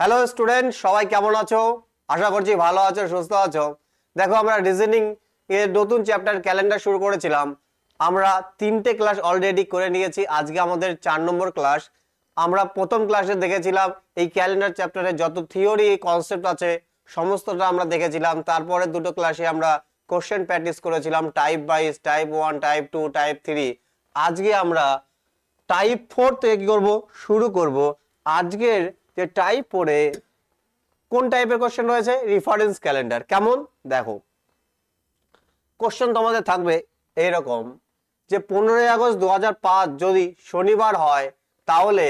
Hello student, সবাই কেমন আছো? আশা করছি ভালো আছো, সুস্থ আছো। দেখো, আমরা রিজনিং এর নতুন চ্যাপ্টার ক্যালেন্ডার শুরু করেছিলাম। আমরা 3টে ক্লাস অলরেডি করে নিয়েছি। আজকে আমাদের 4 নম্বর ক্লাস। আমরা প্রথম ক্লাসে দেখেছিলাম এই ক্যালেন্ডার চ্যাপ্টারে যত থিওরি কনসেপ্ট আছে সমস্তটা আমরা দেখেছিলাম। তারপরে দুটো ক্লাসে আমরা কোশ্চেন প্র্যাকটিস করেছিলাম type wise, type 1, type 2, type 3। আজকে আমরা টাইপ 4 থেকে কি করব, শুরু করব। আজকের যে টাইপ 4 এ কোন টাইপের কোশ্চেন রয়েছে? Reference calendar. কেমন দেখো, কোশ্চেন তোমাদের থাকবে এইরকম যে 15ই আগস্ট 2005 যদি শনিবার হয় তাহলে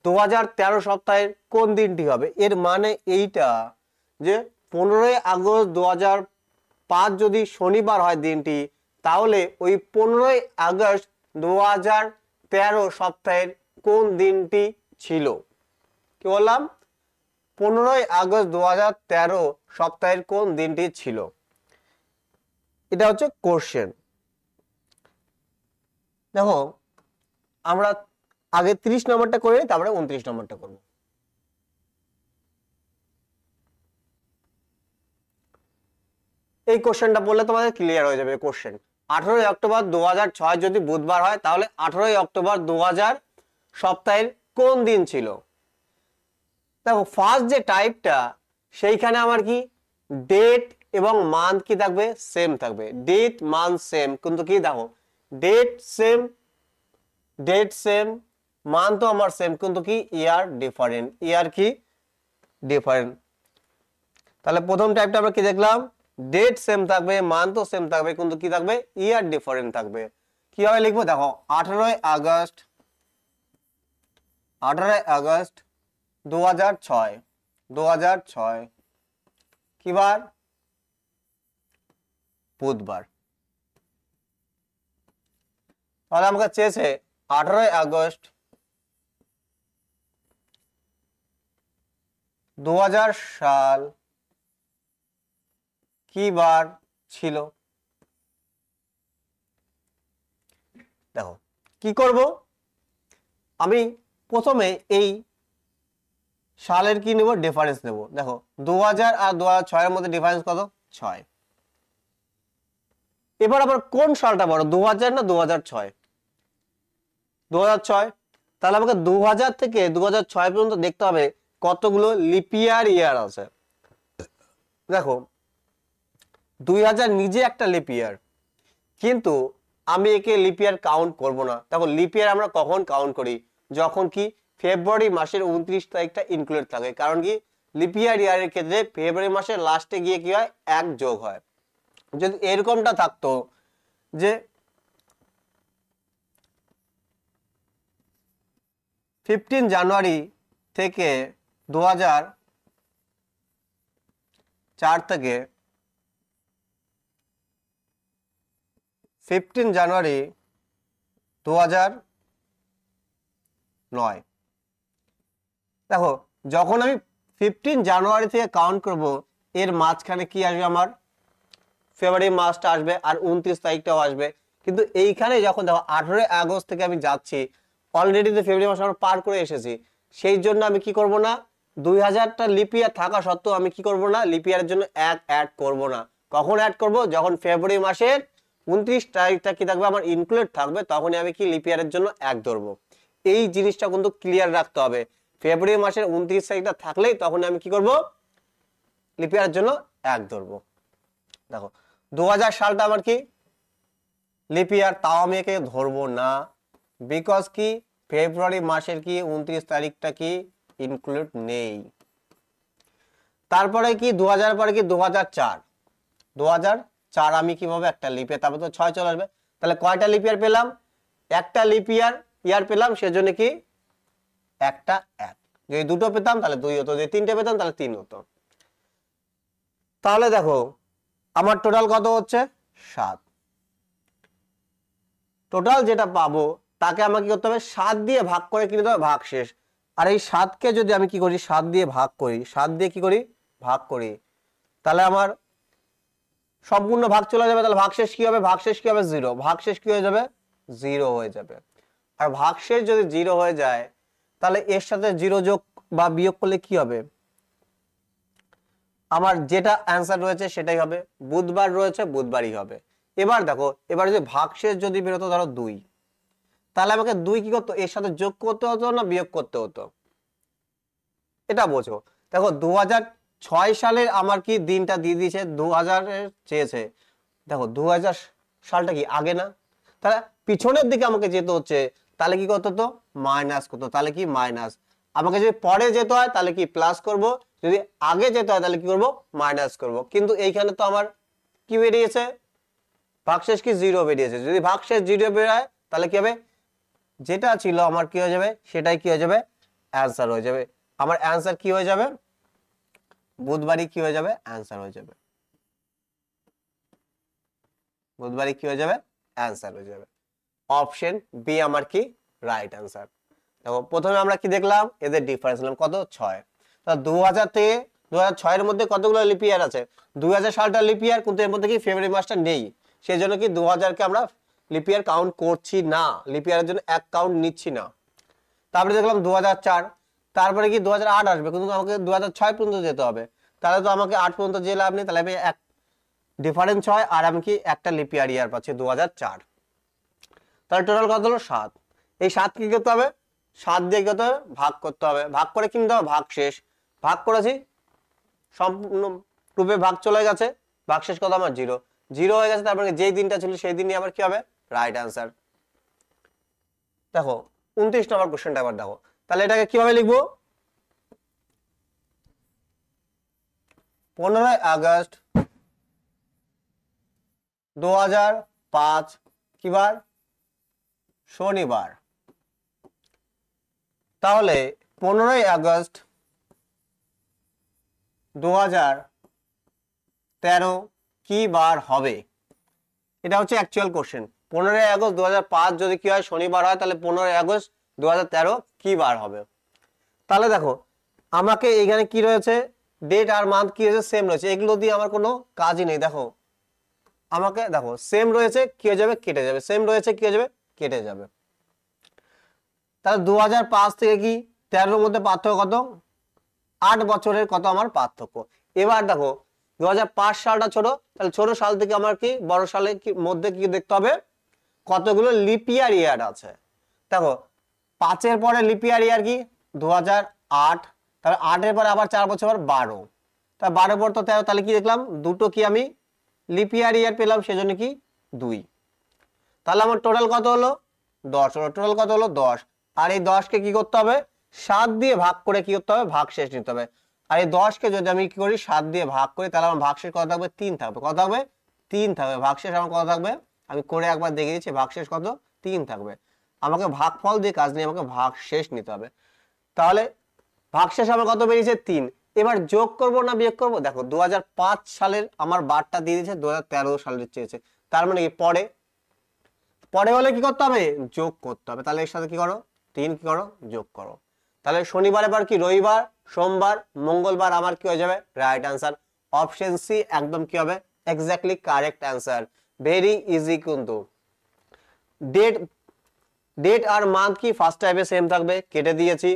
2013 সপ্তাহের কোন দিনটি হবে। এর মানে এইটা যে 15ই আগস্ট 2005 যদি শনিবার হয় দিনটি, তাহলে ওই 15ই আগস্ট 2013 সপ্তাহের কোন দিনটি ছিল। কি বললাম? 15ই আগস্ট 2013 সপ্তাহের কোন দিনটি ছিল, এটা হচ্ছে কোশ্চেন। দেখো, আমরা আগে 30 নম্বরটা করে নিই, তারপরে 29 নম্বরটা করব। এই কোশ্চেনটা বললে তোমাদের ক্লিয়ার হয়ে যাবে। কোশ্চেন 18ই অক্টোবর 2006 যদি বুধবার হয় তাহলে 18ই অক্টোবর 2000 সপ্তাহের কোন দিন ছিল। দেখো, ফার্স্ট যে টাইপটা সেইখানে আমার কি ডেট এবং মান্থ কি থাকবে? সেম থাকবে। ডেট মান্থ সেম, কিন্তু কি দেখো ডেট সেম, ডেট সেম, মান্থও আমার সেম, কিন্তু কি ইয়ার ডিফারেন্ট। ইয়ার কি ডিফারেন্ট। তাহলে প্রথম টাইপটা আমরা কি দেখলাম? ডেট সেম থাকবে, মান্থও সেম থাকবে, কিন্তু কি থাকবে? ইয়ার ডিফারেন্ট থাকবে। কিভাবে লিখবো দেখো, 18ই আগস্ট 2006 কি বার? বুধবার। তাহলে আমাকে চেয়েছে 18ই আগস্ট 2000 সাল কি বার ছিল। দেখো কি করব, আমি প্রথমে এই সালের কি নেব? ডিফারেন্স নেব। দেখো 2000 আর 2006 এর মধ্যে ডিফারেন্স কত? 6। এবার আবার কোন সালটা বড়, 2000 না 2006? 2006। তাহলে আমাকে 2000 থেকে 2006 পর্যন্ত দেখতে হবে কতগুলো লিপিয়ার ইয়ার আছে। দেখো 2000 নিজে একটা লিপিয়ার, কিন্তু আমি একে লিপিয়ার কাউন্ট করব না। দেখো লিপিয়ার আমরা কখন কাউন্ট করি? যখন কি ফেব্রুয়ারি মাসের 29 তারিখটা ইনক্লুড থাকে। কারণ কি লিপিয়ার ইয়ারের ক্ষেত্রে ফেব্রুয়ারি মাসের লাস্টে গিয়ে কি হয়? 1 যোগ হয়। যদি এরকমটা থাকতো যে 15 জানুয়ারি থেকে 2004 থেকে 15 জানুয়ারি 2009। দেখো যখন আমি 15 জানুয়ারি থেকে কাউন্ট করব, এর মাঝখানে কি আসবে? আমার ফেব্রুয়ারি মাসটা আসবে আর 29 তারিখটাও আসবে। কিন্তু এইখানে যখন দেখো 18ই আগস্ট থেকে আমি যাচ্ছি, অলরেডি তো ফেব্রুয়ারি মাস আমরা পার করে এসেছি। সেই জন্য আমি কি করব না, 2000টা লিপিয়ার থাকা সত্ত্বেও আমি কি করব না, লিপিয়ারের জন্য 1 অ্যাড করব না। কখন অ্যাড করব? যখন ফেব্রুয়ারি মাসের 29 তারিখটা কি থাকবে আমার ইনক্লুড থাকবে, তখনই আমি কি লিপিয়ারের জন্য 1 ধরবো। এই জিনিসটা কিন্তু ক্লিয়ার রাখতে হবে। ফেব্রুয়ারি মাসের 29 তারিখটা থাকলেই তখন আমি কি করব? লিপিয়ারের জন্য 1 ধরবো। দেখো 2000 সালটা আমার কি লিপিয়ার, তাও আমি একে ধরবো না, বিকজ কি ফেব্রুয়ারি মাসের কি 29 তারিখটা কি ইনক্লুড নেই। তারপরে কি 2000 পরে কি 2004 আমি কিভাবে একটা লিপিয়ার, তারপরে তো 6 চলে আসবে। তাহলে কয়টা লিপিয়ার পেলাম? একটা লিপিয়ার ইয়ার পেলাম, সেজন্য কি একটা 1। যদি দুটো পেতাম তাহলে 2 হতো, যদি 3টে পেতাম তাহলে 3 হতো। তাহলে দেখো আমার টোটাল কত হচ্ছে? 7। টোটাল যেটা পাবো তাকে আমাকে কি করতে হবে? 7 দিয়ে ভাগ করে কি নিতে হবে? ভাগশেষ। আর এই 7কে যদি আমি কি করি? 7 দিয়ে ভাগ করি, 7 দিয়ে কি করি? ভাগ করি, তাহলে আমার সম্পূর্ণ ভাগ চলে যাবে। তাহলে ভাগশেষ কি হবে? ভাগশেষ কি হবে? 0। ভাগশেষ কি হয়ে যাবে? 0 হয়ে যাবে। আর ভাগশেষ যদি 0 হয়ে যায় তাহলে এর সাথে 0 যোগ বা বিয়োগ করলে কি হবে, আমার যেটা অ্যান্সার রয়েছে সেটাই হবে, বুধবার রয়েছে বুধবারই হবে। এবার দেখো, এবার যদি ভাগশেষ যদি বেরোতো ধরো 2, তাহলে আমাকে 2 কি করতো, এর সাথে যোগ করতে হতো না বিয়োগ করতে হতো, এটা বোঝো। দেখো 2006 সালের আমার কি দিনটা দিয়ে দিয়েছে, 2000 চেয়েছে। দেখো 2000 সালটা কি আগে না, তাহলে পিছনের দিকে আমাকে যেতে হচ্ছে, তাহলে কি করতে হতো, মাইনাস করতো, তাহলে কি মাইনাস। আমাকে যদি পরে যেতে হয় তাহলে কি প্লাস করব, যদি আগে যেতে হয় তাহলে কি করব, মাইনাস করব। কিন্তু এইখানে তো আমার কি বেরিয়েছে, ভাগশেষ কি 0 বেরিয়েছে। যদি ভাগশেষ 0 বেরোয় তাহলে কি হবে, যেটা ছিল আমার কি হয়ে যাবে, সেটাই কি হয়ে যাবে, অ্যান্সার হয়ে যাবে। আমার অ্যান্সার কি হয়ে যাবে, বুধবারই কি হয়ে যাবে, অ্যান্সার হয়ে যাবে। বুধবারই কি হয়ে যাবে, অ্যান্সার হয়ে যাবে। অপশন বি আমার কি রাইট অ্যান্সার। দেখো প্রথমে আমরা কি দেখলাম, এদের ডিফারেন্স নিলাম কত, 6। তা 2000 থেকে 2006 এর মধ্যে কতগুলো লিপ ইয়ার আছে, 2000 সালটা লিপ ইয়ার, কিন্তু এর মধ্যে কি ফেব্রুয়ারি মাসটা নেই, সেই জন্য কি 2000 কে আমরা লিপ ইয়ার কাউন্ট করছি না, লিপ ইয়ারের জন্য এক কাউন্ট নিচ্ছি না। তারপরে দেখলাম 2004, তারপরে কি 2008 আসবে, কিন্তু আমাকে 2006 পর্যন্ত যেতে হবে, তাহলে তো আমাকে 8 পর্যন্ত যে লাভ নেই, তাহলে আমি এক ডিফারেন্স হয়, আর আমি কি একটা লিপ ইয়ার পাচ্ছি 2004। তাহলে টোটাল কত হলো 7। এই 7 কি করতে হবে, 7 দিয়ে কত হবে, ভাগ করতে হবে, ভাগ করে কিনতে হবে ভাগ শেষ, ভাগ করেছি সম্পূর্ণ রূপে ভাগ চলে গেছে, ভাগ শেষ কত আমার 0, 0 হয়ে গেছে, তারপরে যেই দিনটা ছিল সেই দিনই আমার কি হবে, রাইট অ্যান্সার। দেখো 29 নম্বর কোশ্চেনটা আবার দেখো, তাহলে এটাকে কিভাবে লিখবো, 15 আগস্ট 2005 কি বার, শনিবার। তাহলে 15 আগস্ট 2013 কি বার হবে, এটা হচ্ছে অ্যাকচুয়াল কোশ্চেন। 15 আগস্ট 2005 যদি কি হয়, শনিবার হয়, তাহলে 15 আগস্ট 2013 কি বার হবে। তাহলে দেখো আমাকে এখানে কি রয়েছে, ডেট আর মান্থ কি রয়েছে, সেম রয়েছে, এগুলো দিয়ে আমার কোনো কাজই নেই। দেখো আমাকে দেখো সেম রয়েছে, কি হয়ে যাবে, কেটে যাবে, সেম রয়েছে কি হয়ে যাবে, কেটে যাবে। তাহলে 2005 থেকে কি 13 মধ্যে পার্থক্য কত, 8 বছরের কত আমার পার্থক্য। এবার দেখো 2005 সালটা ছোট, তাহলে ছোট সাল থেকে আমার কি বড় সালের মধ্যে কি দেখতে হবে, কতগুলো লিপ ইয়ার আছে। দেখো 5 এর পরে লিপ ইয়ার কি 2008, তাহলে 8 এর পরে আবার 4 বছর পর 12, তাহলে 12 পর তো 13, তাহলে কি দেখলাম দুটো কি আমি লিপ ইয়ার পেলাম, সেজন্য কি 2। তাহলে আমার টোটাল কত হলো 10 হলো, টোটাল কত হলো 10। আর এই 10 কে কি করতে হবে, 7 দিয়ে ভাগ করে কি করতে হবে, ভাগ শেষ নিতে হবে। আর এই 10 কে যদি আমি কি করি 7 দিয়ে ভাগ করি, তাহলে আমার ভাগ শেষ কত থাকবে, 3 থাকবে, কত থাকবে, 3 থাকবে। ভাগ শেষ আমার কত থাকবে, আমি করে একবার দেখে দিচ্ছি, ভাগ শেষ কত, 3 থাকবে। আমাকে ভাগফল দিয়ে কাজ নেই, আমাকে ভাগ শেষ নিতে হবে। তাহলে ভাগ শেষ আমার কত বেরিয়েছে, 3। এবার যোগ করব না বিয়োগ করব, দেখো 2005 সালের আমার বারটা দিয়ে দিয়েছে, 2013 সালের চেয়েছে, তার মানে কি পরে, পরে হলে কি করতে হবে, যোগ করতে হবে। তাহলে এর সাথে কি করো, 3 কি করো, যোগ করো। তাহলে শনিবার এবার কি রবিবার, সোমবার, মঙ্গলবার আমার কি হয়ে যাবে, রাইট অ্যান্সার। অপশন সি একদম কি হবে, exactly correct answer. Very easy কিন্তু। ডেট ডেট আর মান্থ কি ফার্স্ট টাইপে সেম থাকবে, কেটে দিয়েছি।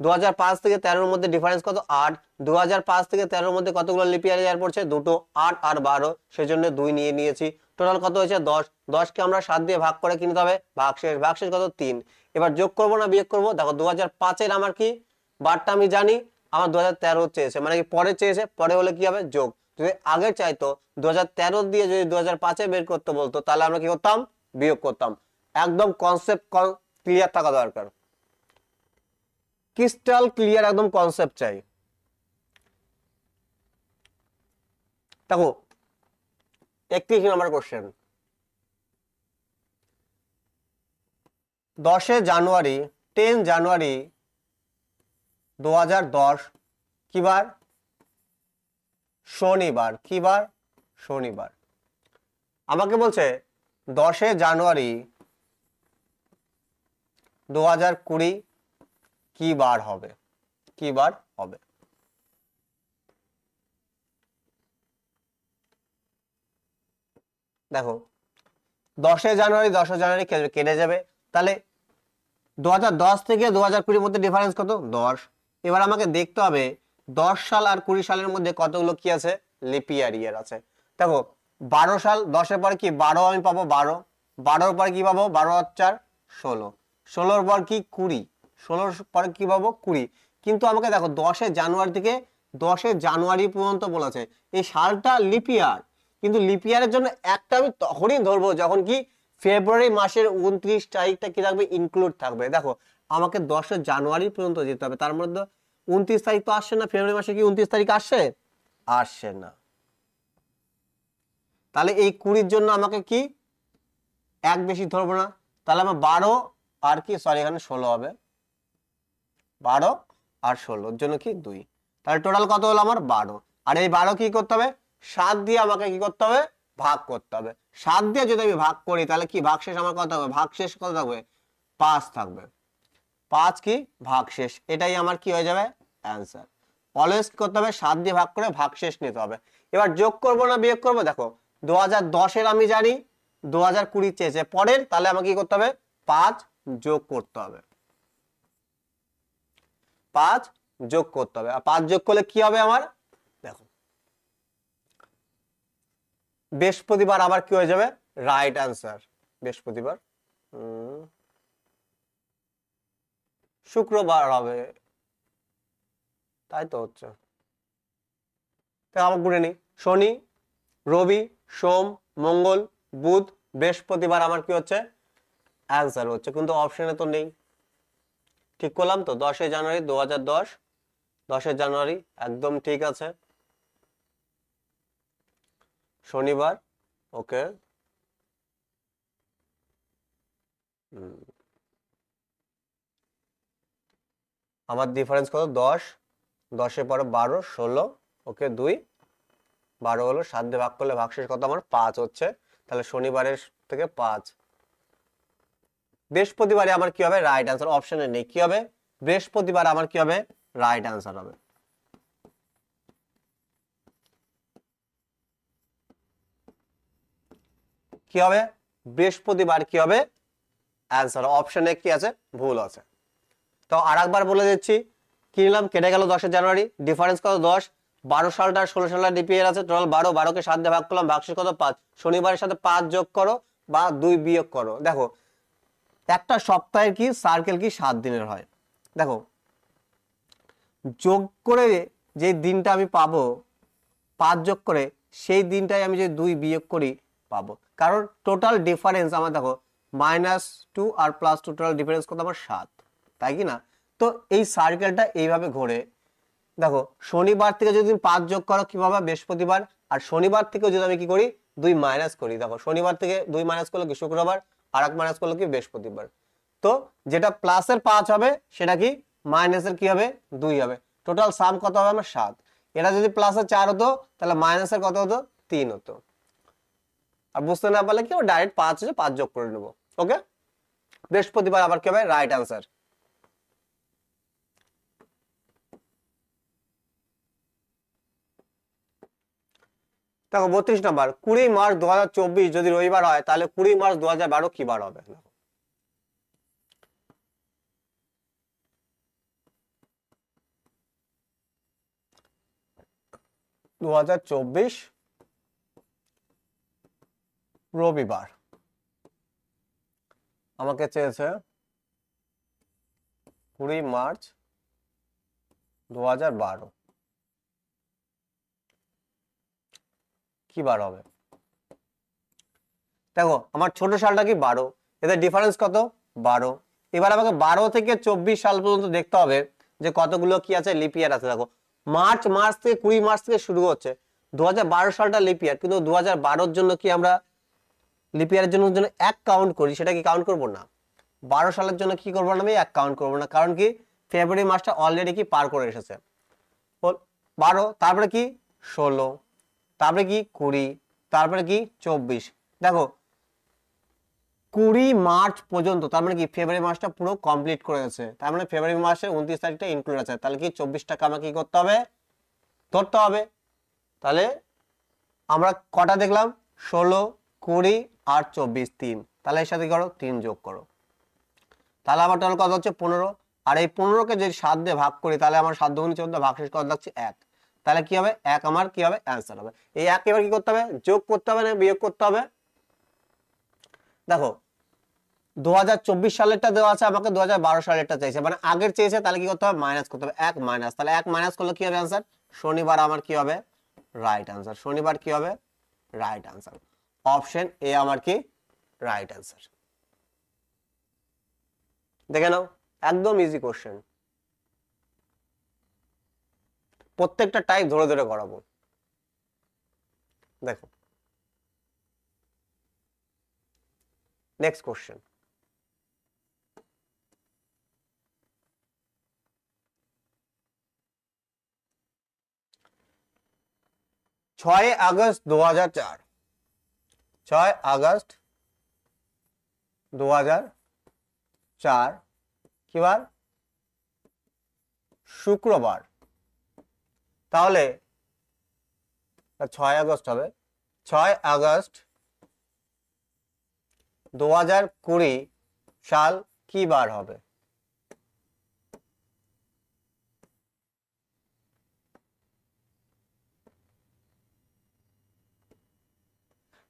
2005 থেকে 13 এর মধ্যে ডিফারেন্স কত, 8। 2005 থেকে 13 এর মধ্যে কতগুলো লিপ ইয়ার পড়ছে, দুটো, 8 আর 12, সেজন্য 2 নিয়ে নিয়েছি। টোটাল কত হয়েছে 10। 10 কে আমরা 7 দিয়ে ভাগ করে কিনতে হবে, ভাগশেষ, ভাগশেষ কত, 3। এবার যোগ করব না বিয়োগ করব, দেখো 2005 এর আমার কি বারটা আমি জানি, আমার 2013 চেয়েছে, মানে কি পরে চেয়েছে, পরে হলে কি হবে, যোগ। যদি আগে চাইতো 2013 দিয়ে যদি 2005 এ বের করতে বলতো, তাহলে আমরা কি করতাম, বিয়োগ করতাম। একদম কনসেপ্ট ক্লিয়ার থাকা দরকার, ক্রিস্টাল ক্লিয়ার একদম কনসেপ্ট চাই। দেখো 31 নম্বর কোশ্চেন, 10 জানুয়ারি 10 জানুয়ারি 2010 কি বার, শনিবার। কি বার, শনিবার। আমাকে বলছে 10 জানুয়ারি 2020 কি বার হবে, কি বার হবে। দেখো 10 জানুয়ারি কেটে যাবে, তাহলে 2010 থেকে 2020 মধ্যে ডিফারেন্স কত, 10। এবার আমাকে দেখতে হবে 10 সাল আর 20 সালের মধ্যে কতগুলো কি আছে লিপ ইয়ার আছে। দেখো 12 সাল, 10-এর পরে কি 12 আমি পাবো, 12, 12-র পরে কি পাবো 12 আর 4 16, 16-র পর কি 20, 16-র পরে কি পাবো 20। কিন্তু আমাকে দেখো 10 জানুয়ারি থেকে 10 জানুয়ারি পর্যন্ত বলেছে, এই সালটা লিপ ইয়ার, কিন্তু লিপ ইয়ারের জন্য একটা আমি তখনই ধরবো যখন কি ফেব্রুয়ারি মাসের 29 তারিখটা কি থাকবে ইনক্লুড থাকবে। দেখো আমাকে 10 জানুয়ারি পর্যন্ত যেতে হবে, তার মধ্যে 29 তারিখ তো আসছে না, ফেব্রুয়ারি মাসে কি 29 তারিখ আসছে, আসছে না। তাহলে এই 20-র জন্য আমাকে কি এক বেশি ধরবো না, তাহলে আমার 12 আর কি সরি এখানে 16 হবে, 12 আর 16-র জন্য কি 2, তাহলে টোটাল কত হলো আমার 12। আর এই 12 কি করতে হবে 7 দিয়ে আমাকে কি করতে হবে ভাগ করতে হবে। 7 দিয়ে যদি আমি ভাগ করি তাহলে কি ভাগশেষ আমার কত হবে, ভাগশেষ কত থাকবে 5 থাকবে, 5 কি ভাগশেষ, এটাই আমার কি হয়ে যাবে অ্যান্সার। অলওয়েজ করতে হবে 7 দিয়ে ভাগ করে ভাগশেষ নিতে হবে। এবার যোগ করব না বিয়োগ করব, দেখো 2010-এর আমি জানি 2020 চেয়েছে পরের, তাহলে আমাকে কি করতে হবে 5 যোগ করতে হবে, 5 যোগ করতে হবে। আর 5 যোগ করলে কি হবে আমার, দেখো বৃহস্পতিবার আবার কি হয়ে যাবে রাইট অ্যান্সার। বৃহস্পতিবার শুক্রবার হবে, তাই তো হচ্ছে, তাই আমার গুনে নি শনি, রবি, সোম, মঙ্গল, বুধ, বৃহস্পতিবার আমার কি হচ্ছে অ্যান্সার হচ্ছে, কিন্তু অপশনে তো নেই। ঠিক করলাম তো 10 জানুয়ারি 2010, 10 জানুয়ারি একদম ঠিক আছে, শনিবার। ওকে আমার ডিফারেন্স কত 10, 10-এর পরে 12, 16, ওকে 2, 12 হলো, 7 দিয়ে ভাগ করলে ভাগশেষ কত আমার 5 হচ্ছে, তাহলে শনিবারের থেকে 5। বৃহস্পতিবারে আমার কি হবে রাইট অ্যান্সার, অপশনে নেই, কি হবে বৃহস্পতিবার আমার কি হবে রাইট অ্যান্সার হবে। কি হবে বৃহস্পতিবার কি হবে অ্যান্সার, অপশনে কি আছে ভুল আছে। তো আরেকবার বলে দিচ্ছি, কি নিলাম কেটে গেল 10 জানুয়ারি, ডিফারেন্স কত 10, 12 সালটা 16 সালটা ডিপিএর আছে, টোটাল 12, 12-কে 7 দিয়ে ভাগ করলাম, ভাগশেষ কত 5, শনিবারের সাথে 5 যোগ করো বা 2 বিয়োগ করো। দেখো একটা সপ্তাহের কি সার্কেল কি 7 দিনের হয়, দেখো যোগ করে যে দিনটা আমি পাবো 5 যোগ করে, সেই দিনটাই আমি যদি 2 বিয়োগ করি পাবো, কারণ টোটাল ডিফারেন্স আমার দেখো -2 আর +2 টোটাল ডিফারেন্স কত আমার 7, তাই কি না। তো এই সার্কেলটা এইভাবে ঘোরে, দেখো শনিবার থেকে যদি 5 যোগ করো কি পাবা বৃহস্পতিবার, আর শনিবার থেকে যদি আমি কি করি 2 মাইনাস করি, দেখো শনিবার থেকে 2 মাইনাস করলে কি শুক্রবার, আর এক মাইনাস করলে কি বৃহস্পতিবার। তো যেটা প্লাসের 5 হবে সেটা কি মাইনাসের কি হবে 2 হবে, টোটাল সাম কত হবে আমার 7। এটা যদি প্লাসের 4 হতো তাহলে মাইনাসের কত হতো 3 হতো। আর বুঝতে না পারলে কি ও ডাইরেক্ট 5 আছে 5 যোগ করে নেব। ওকে বৃহস্পতিবার আবার কি হবে রাইট অ্যান্সার। দেখো 32 নাম্বার, 20 মার্চ 2024 যদি রবিবার হয় তাহলে 20 মার্চ 2012 কি বার হবে। 2024 রবিবার আমাকে চেয়েছে 20 মার্চ 2012 কি বার হবে। দেখো আমার ছোট সালটা কি 12, এদের ডিফারেন্স কত 12। এবার আমাকে 12 থেকে 24 সাল পর্যন্ত দেখতে হবে যে কতগুলো কি আছে লিপ ইয়ার আছে। দেখো মার্চ থেকে 20 মার্চ থেকে শুরু হচ্ছে, 2012 সালটা লিপ ইয়ার, কিন্তু 2012-র জন্য কি আমরা লিপ ইয়ারের জন্য এক কাউন্ট করি, সেটা কি কাউন্ট করব না। 12 সালের জন্য কি করবো না আমি এক কাউন্ট করবো না, কারণ কি ফেব্রুয়ারি মাসটা অলরেডি কি পার করে এসেছে। 12 তারপরে কি 16, তারপরে কি 20, তারপরে কি 24। দেখো 20 মার্চ পর্যন্ত, তার মানে কি ফেব্রুয়ারি মাসটা পুরো কমপ্লিট করে গেছে, তার মানে ফেব্রুয়ারি মাসে 29 তারিখটা ইনক্লুড আছে, তাহলে কি 24 টাকা আমাকে কি করতে হবে ধরতে হবে। তাহলে আমরা কটা দেখলাম 16, 20 আর 24, 3, তাহলে এর সাথে করো 3 যোগ করো, তাহলে আমার টোটাল কত হচ্ছে 15। আর এই 15কে যদি 7 দিয়ে ভাগ করি তাহলে আমার 7 দুগুণে 14, ভাগশেষ কত লাগছে 1। তাহলে কি হবে 1 আমার কি হবে অ্যান্সার হবে। এই 1 এবার কি করতে হবে, যোগ করতে হবে না বিয়োগ করতে হবে? দেখো 2024 সালেরটা দেওয়া আছে, আমাকে 2012 সালেরটা চাইছে, মানে আগের চেয়েছে, তাহলে কি করতে হবে মাইনাস করতে হবে, 1 মাইনাস, তাহলে 1 মাইনাস করলে কি হবে অ্যান্সার? শনিবার আমার কি হবে রাইট অ্যান্সার। শনিবার কি হবে রাইট অ্যান্সার। অপশন এ আমার কি রাইট অ্যান্সার। দেখে নাও একদম ইজি কোশ্চেন, প্রত্যেকটা টাইপ ধরে ধরে করাবো। দেখো নেক্সট কোশ্চেন, 6 আগস্ট 2004, 6 আগস্ট 2004 কি বার? শুক্রবার। তাহলে 6 আগস্ট হবে, 6 আগস্ট 2020 সাল কি বার হবে?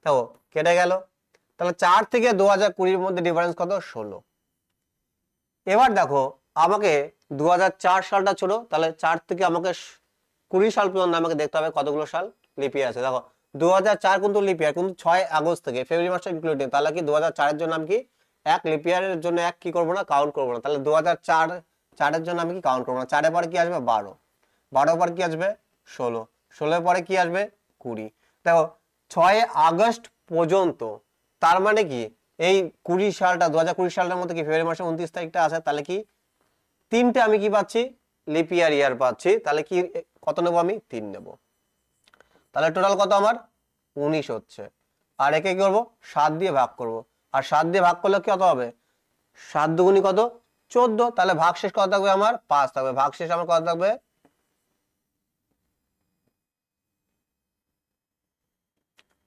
দেখো কেটে গেল, তাহলে 4 থেকে 2020 মধ্যে ডিফারেন্স কত? 16। এবার দেখো আমাকে 2004 সালটা ছোট, তাহলে 4 থেকে আমাকে 20 সাল পর্যন্ত আমাকে দেখতে হবে কতগুলো সাল লিপ ইয়ার আছে। দেখো 2004 কিন্তু লিপ ইয়ার, কিন্তু 6 আগস্ট থেকে ফেব্রুয়ারি মাসটা ইনক্লুডিং, তাহলে কি 2004 এর জন্য আমি কি এক লিপ ইয়ারের জন্য এক কি করবো না, কাউন্ট করবো না। তাহলে 2004 এর জন্য আমি কি কাউন্ট করবো না। 4 এর পরে কি আসবে 12, 12 পর কি আসবে 16, 16 পরে কি আসবে 20। দেখো 6 আগস্ট পর্যন্ত, তার মানে কি এই 20 সালটা 2020 সালের মধ্যে কি ফেব্রুয়ারি মাসের 29 তারিখটা আছে, তাহলে কি তিনটে আমি কি পাচ্ছি লিপ ইয়ার ইয়ার পাচ্ছি। তাহলে কি কত নেবো আমি 3 নেব। তাহলে টোটাল কত আমার 19 হচ্ছে। আর একে কি করবো 7 দিয়ে ভাগ করব, আর 7 দিয়ে ভাগ করলে কত হবে 7 দুগুণী কত 14। তাহলে ভাগশেষ কত থাকবে আমার 5 থাকবে। ভাগশেষ আমার কত থাকবে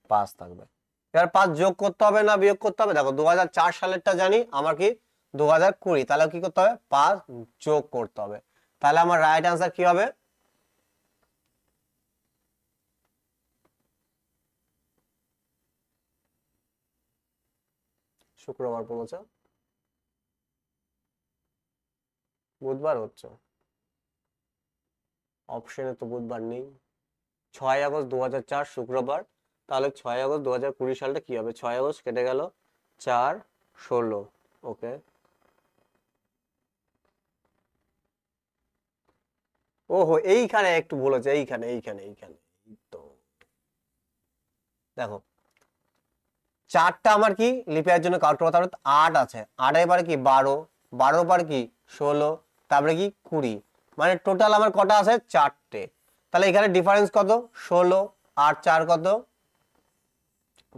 5 থাকবে। এবার 5 যোগ করতে হবে না বিয়োগ করতে হবে? দেখো 2004 সালেরটা জানি আমার কি 2020, তাহলে কি করতে হবে 5 যোগ করতে হবে। তাহলে আমার রাইট অ্যান্সার কি হবে শুক্রবার পড়েছে, বুধবার হচ্ছে, অপশনে তো বুধবার নেই। 6 আগস্ট 2004 শুক্রবার, তাহলে 6 আগস্ট 2020 সালটা কি হবে? 6 আগস্ট কেটে গেল 4 16, ওকে। ওহো এইখানে একটু বলেছে, এইখানে এইখানে এইখানে তো দেখো 4টা আমার কি লিপিয়ার জন্য কাউন্ট করবো, তারপরে 8 আছে, 8 এবারে কি 12, 12 পর কি 16, তারপরে কি 20, মানে টোটাল আমার কটা আছে 4টে। তাহলে এখানে ডিফারেন্স কত 16 আর 4 কত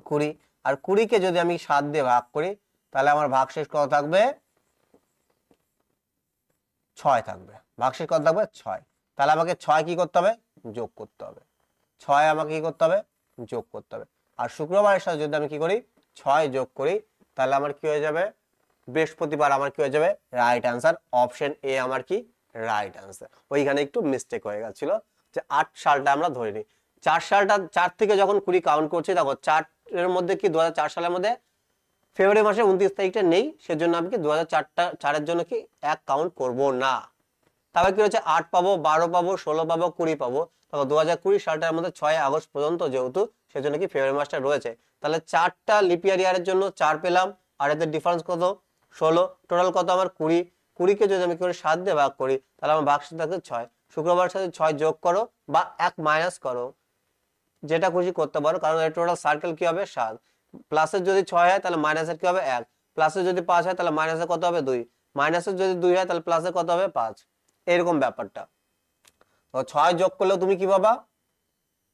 20, আর 20 কে যদি আমি 7 দিয়ে ভাগ করি তাহলে আমার ভাগশেষ কত থাকবে 6 থাকবে। ভাগশেষ কত থাকবে 6। তাহলে আমাকে 6 কি করতে হবে যোগ করতে হবে, 6 আমাকে কি করতে হবে যোগ করতে হবে। আর শুক্রবারের সাথে যদি আমি কি করি 6 যোগ করি তাহলে আমার কি হয়ে যাবে বৃহস্পতিবার আমার কি হয়ে যাবে রাইট অ্যান্সার। অপশন এ আমার কি রাইট অ্যান্সার। ওইখানে একটু মিস্টেক হয়ে গেছিল, যে 8 সালটা আমরা ধরে নিই। 4 সালটা 4 থেকে যখন 20 কাউন্ট করছি, দেখো 4 এর মধ্যে কি 2004 সালের মধ্যে ফেব্রুয়ারি মাসের 29 তারিখটা নেই, সেজন্য আমি কি 2004 এর জন্য কি এক কাউন্ট করব না। তারপর কি হচ্ছে 8 পাবো 12 পাবো 16 পাবো 20 পাবো। দেখো 2020 সালটার মধ্যে 6 আগস্ট পর্যন্ত যেহেতু, সেজন্য কি ফেব্রুয়ারি মাসটা রয়েছে। তাহলে 4টা লিপ ইয়ারের জন্য 4 পেলাম, আর এদের ডিফারেন্স কত 16, টোটাল কত আমার 20। 20 কে যদি আমি কি করে 7 দিয়ে ভাগ করি তাহলে আমার ভাগশেষ থাকবে 6। শুক্রবারের সাথে 6 যোগ করো বা 1 মাইনাস করো, যেটা খুশি করতে পারো, কারণ এর টোটাল সার্কেল কি হবে 7। প্লাসের যদি 6 হয় তাহলে মাইনাসের কি হবে 1, প্লাসের যদি 5 হয় তাহলে মাইনাসের কত হবে 2, মাইনাসের যদি 2 হয় তাহলে প্লাসের কত হবে 5, এরকম ব্যাপারটা। তো 6 যোগ করলেও তুমি কি পাবা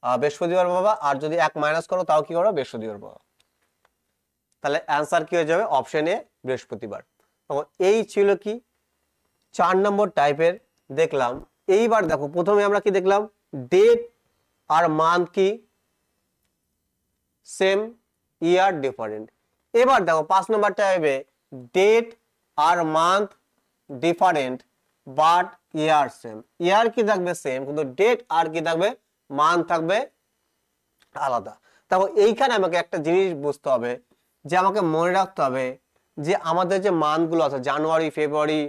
বৃহস্পতিবার পাবা, আর যদি 1 মাইনাস করো তাও কি করো বৃহস্পতিবার পাবা। তাহলে অ্যান্সার কি হয়ে যাবে অপশন এ বৃহস্পতিবার। এই ছিল কি 4 নম্বর টাইপের দেখলাম। এইবার দেখো প্রথমে আমরা কি দেখলাম ডেট আর মান্থ কি সেম, ইয়ার ডিফারেন্ট। এবার দেখো 5 নম্বর টাইপে ডেট আর month different but year same. Year কি থাকবে সেম, কিন্তু ডেট আর কি থাকবে, মান থাকবে আলাদা। তারপর এইখানে আমাকে একটা জিনিস বুঝতে হবে, যে আমাকে মনে রাখতে হবে যে আমাদের যে মানগুলো আছে জানুয়ারি, February,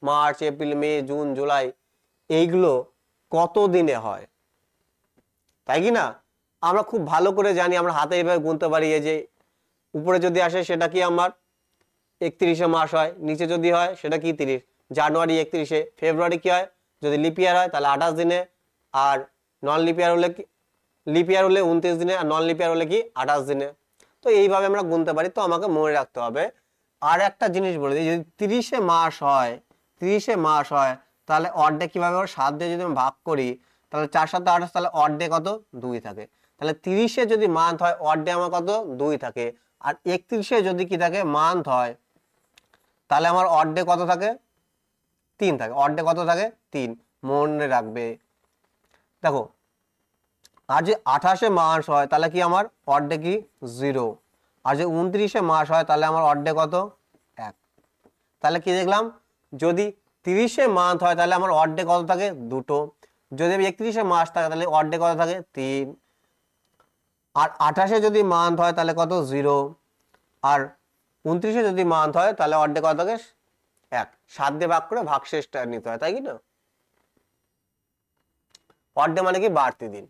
March, April, May, June, July, এইগুলো কত দিনে হয়, তাই কি না? আমরা খুব ভালো করে জানি, আমরা হাতে এইভাবে গুনতে পারি। এই যে উপরে যদি আসে সেটা কি আমার 31 মাস হয়, নিচে যদি হয় সেটা কি 30, জানুয়ারি 31, ফেব্রুয়ারি কি হয় যদি লিপ ইয়ার হয় তাহলে 28 দিনে, আর নন লিপ ইয়ার হলে কি, লিপ ইয়ার হলে 29 দিনে, আর নন লিপ ইয়ার হলে কি 28 দিনে। তো এইভাবে আমরা গুনতে পারি। তো আমাকে মনে রাখতে হবে। আর একটা জিনিস বলে দিই, যদি 30 মাস হয়, 30 মাস হয় তাহলে অর্ধেক কিভাবে হবে, 7 দিয়ে যদি আমি ভাগ করি তাহলে 4 7 28, তাহলে অর্ধেক কত 2 থাকে। তাহলে 30 যদি মান্থ হয় অর্ধেক আমার কত 2 থাকে, আর 31 যদি কি থাকে মান্থ হয় তাহলে আমার অর্ধেক কত থাকে 3 থাকে। অর্ধেক কত থাকে 3, মনে রাখবে। দেখো আর যে 28 মাস হয় তাহলে কি আমার অর্ধেক কি 0, আর যে 29 মাস হয় তাহলে আমার অর্ধেক কত 1। তাহলে কি দেখলাম, যদি 30 মান্থ হয় তাহলে আমার অর্ধেক কত থাকে 2, যদি 31 মাস থাকে তাহলে অর্ধেক কত থাকে 3, আর 28 যদি মান্থ হয় তাহলে কত 0, আর 29 যদি মান্থ হয় তাহলে অর্ধেক কত থাকে 1। 7 দিয়ে ভাগ করে ভাগশেষটা নিতে হয়, তাই কি না? অর্ধেক মানে কি বাড়তি দিন।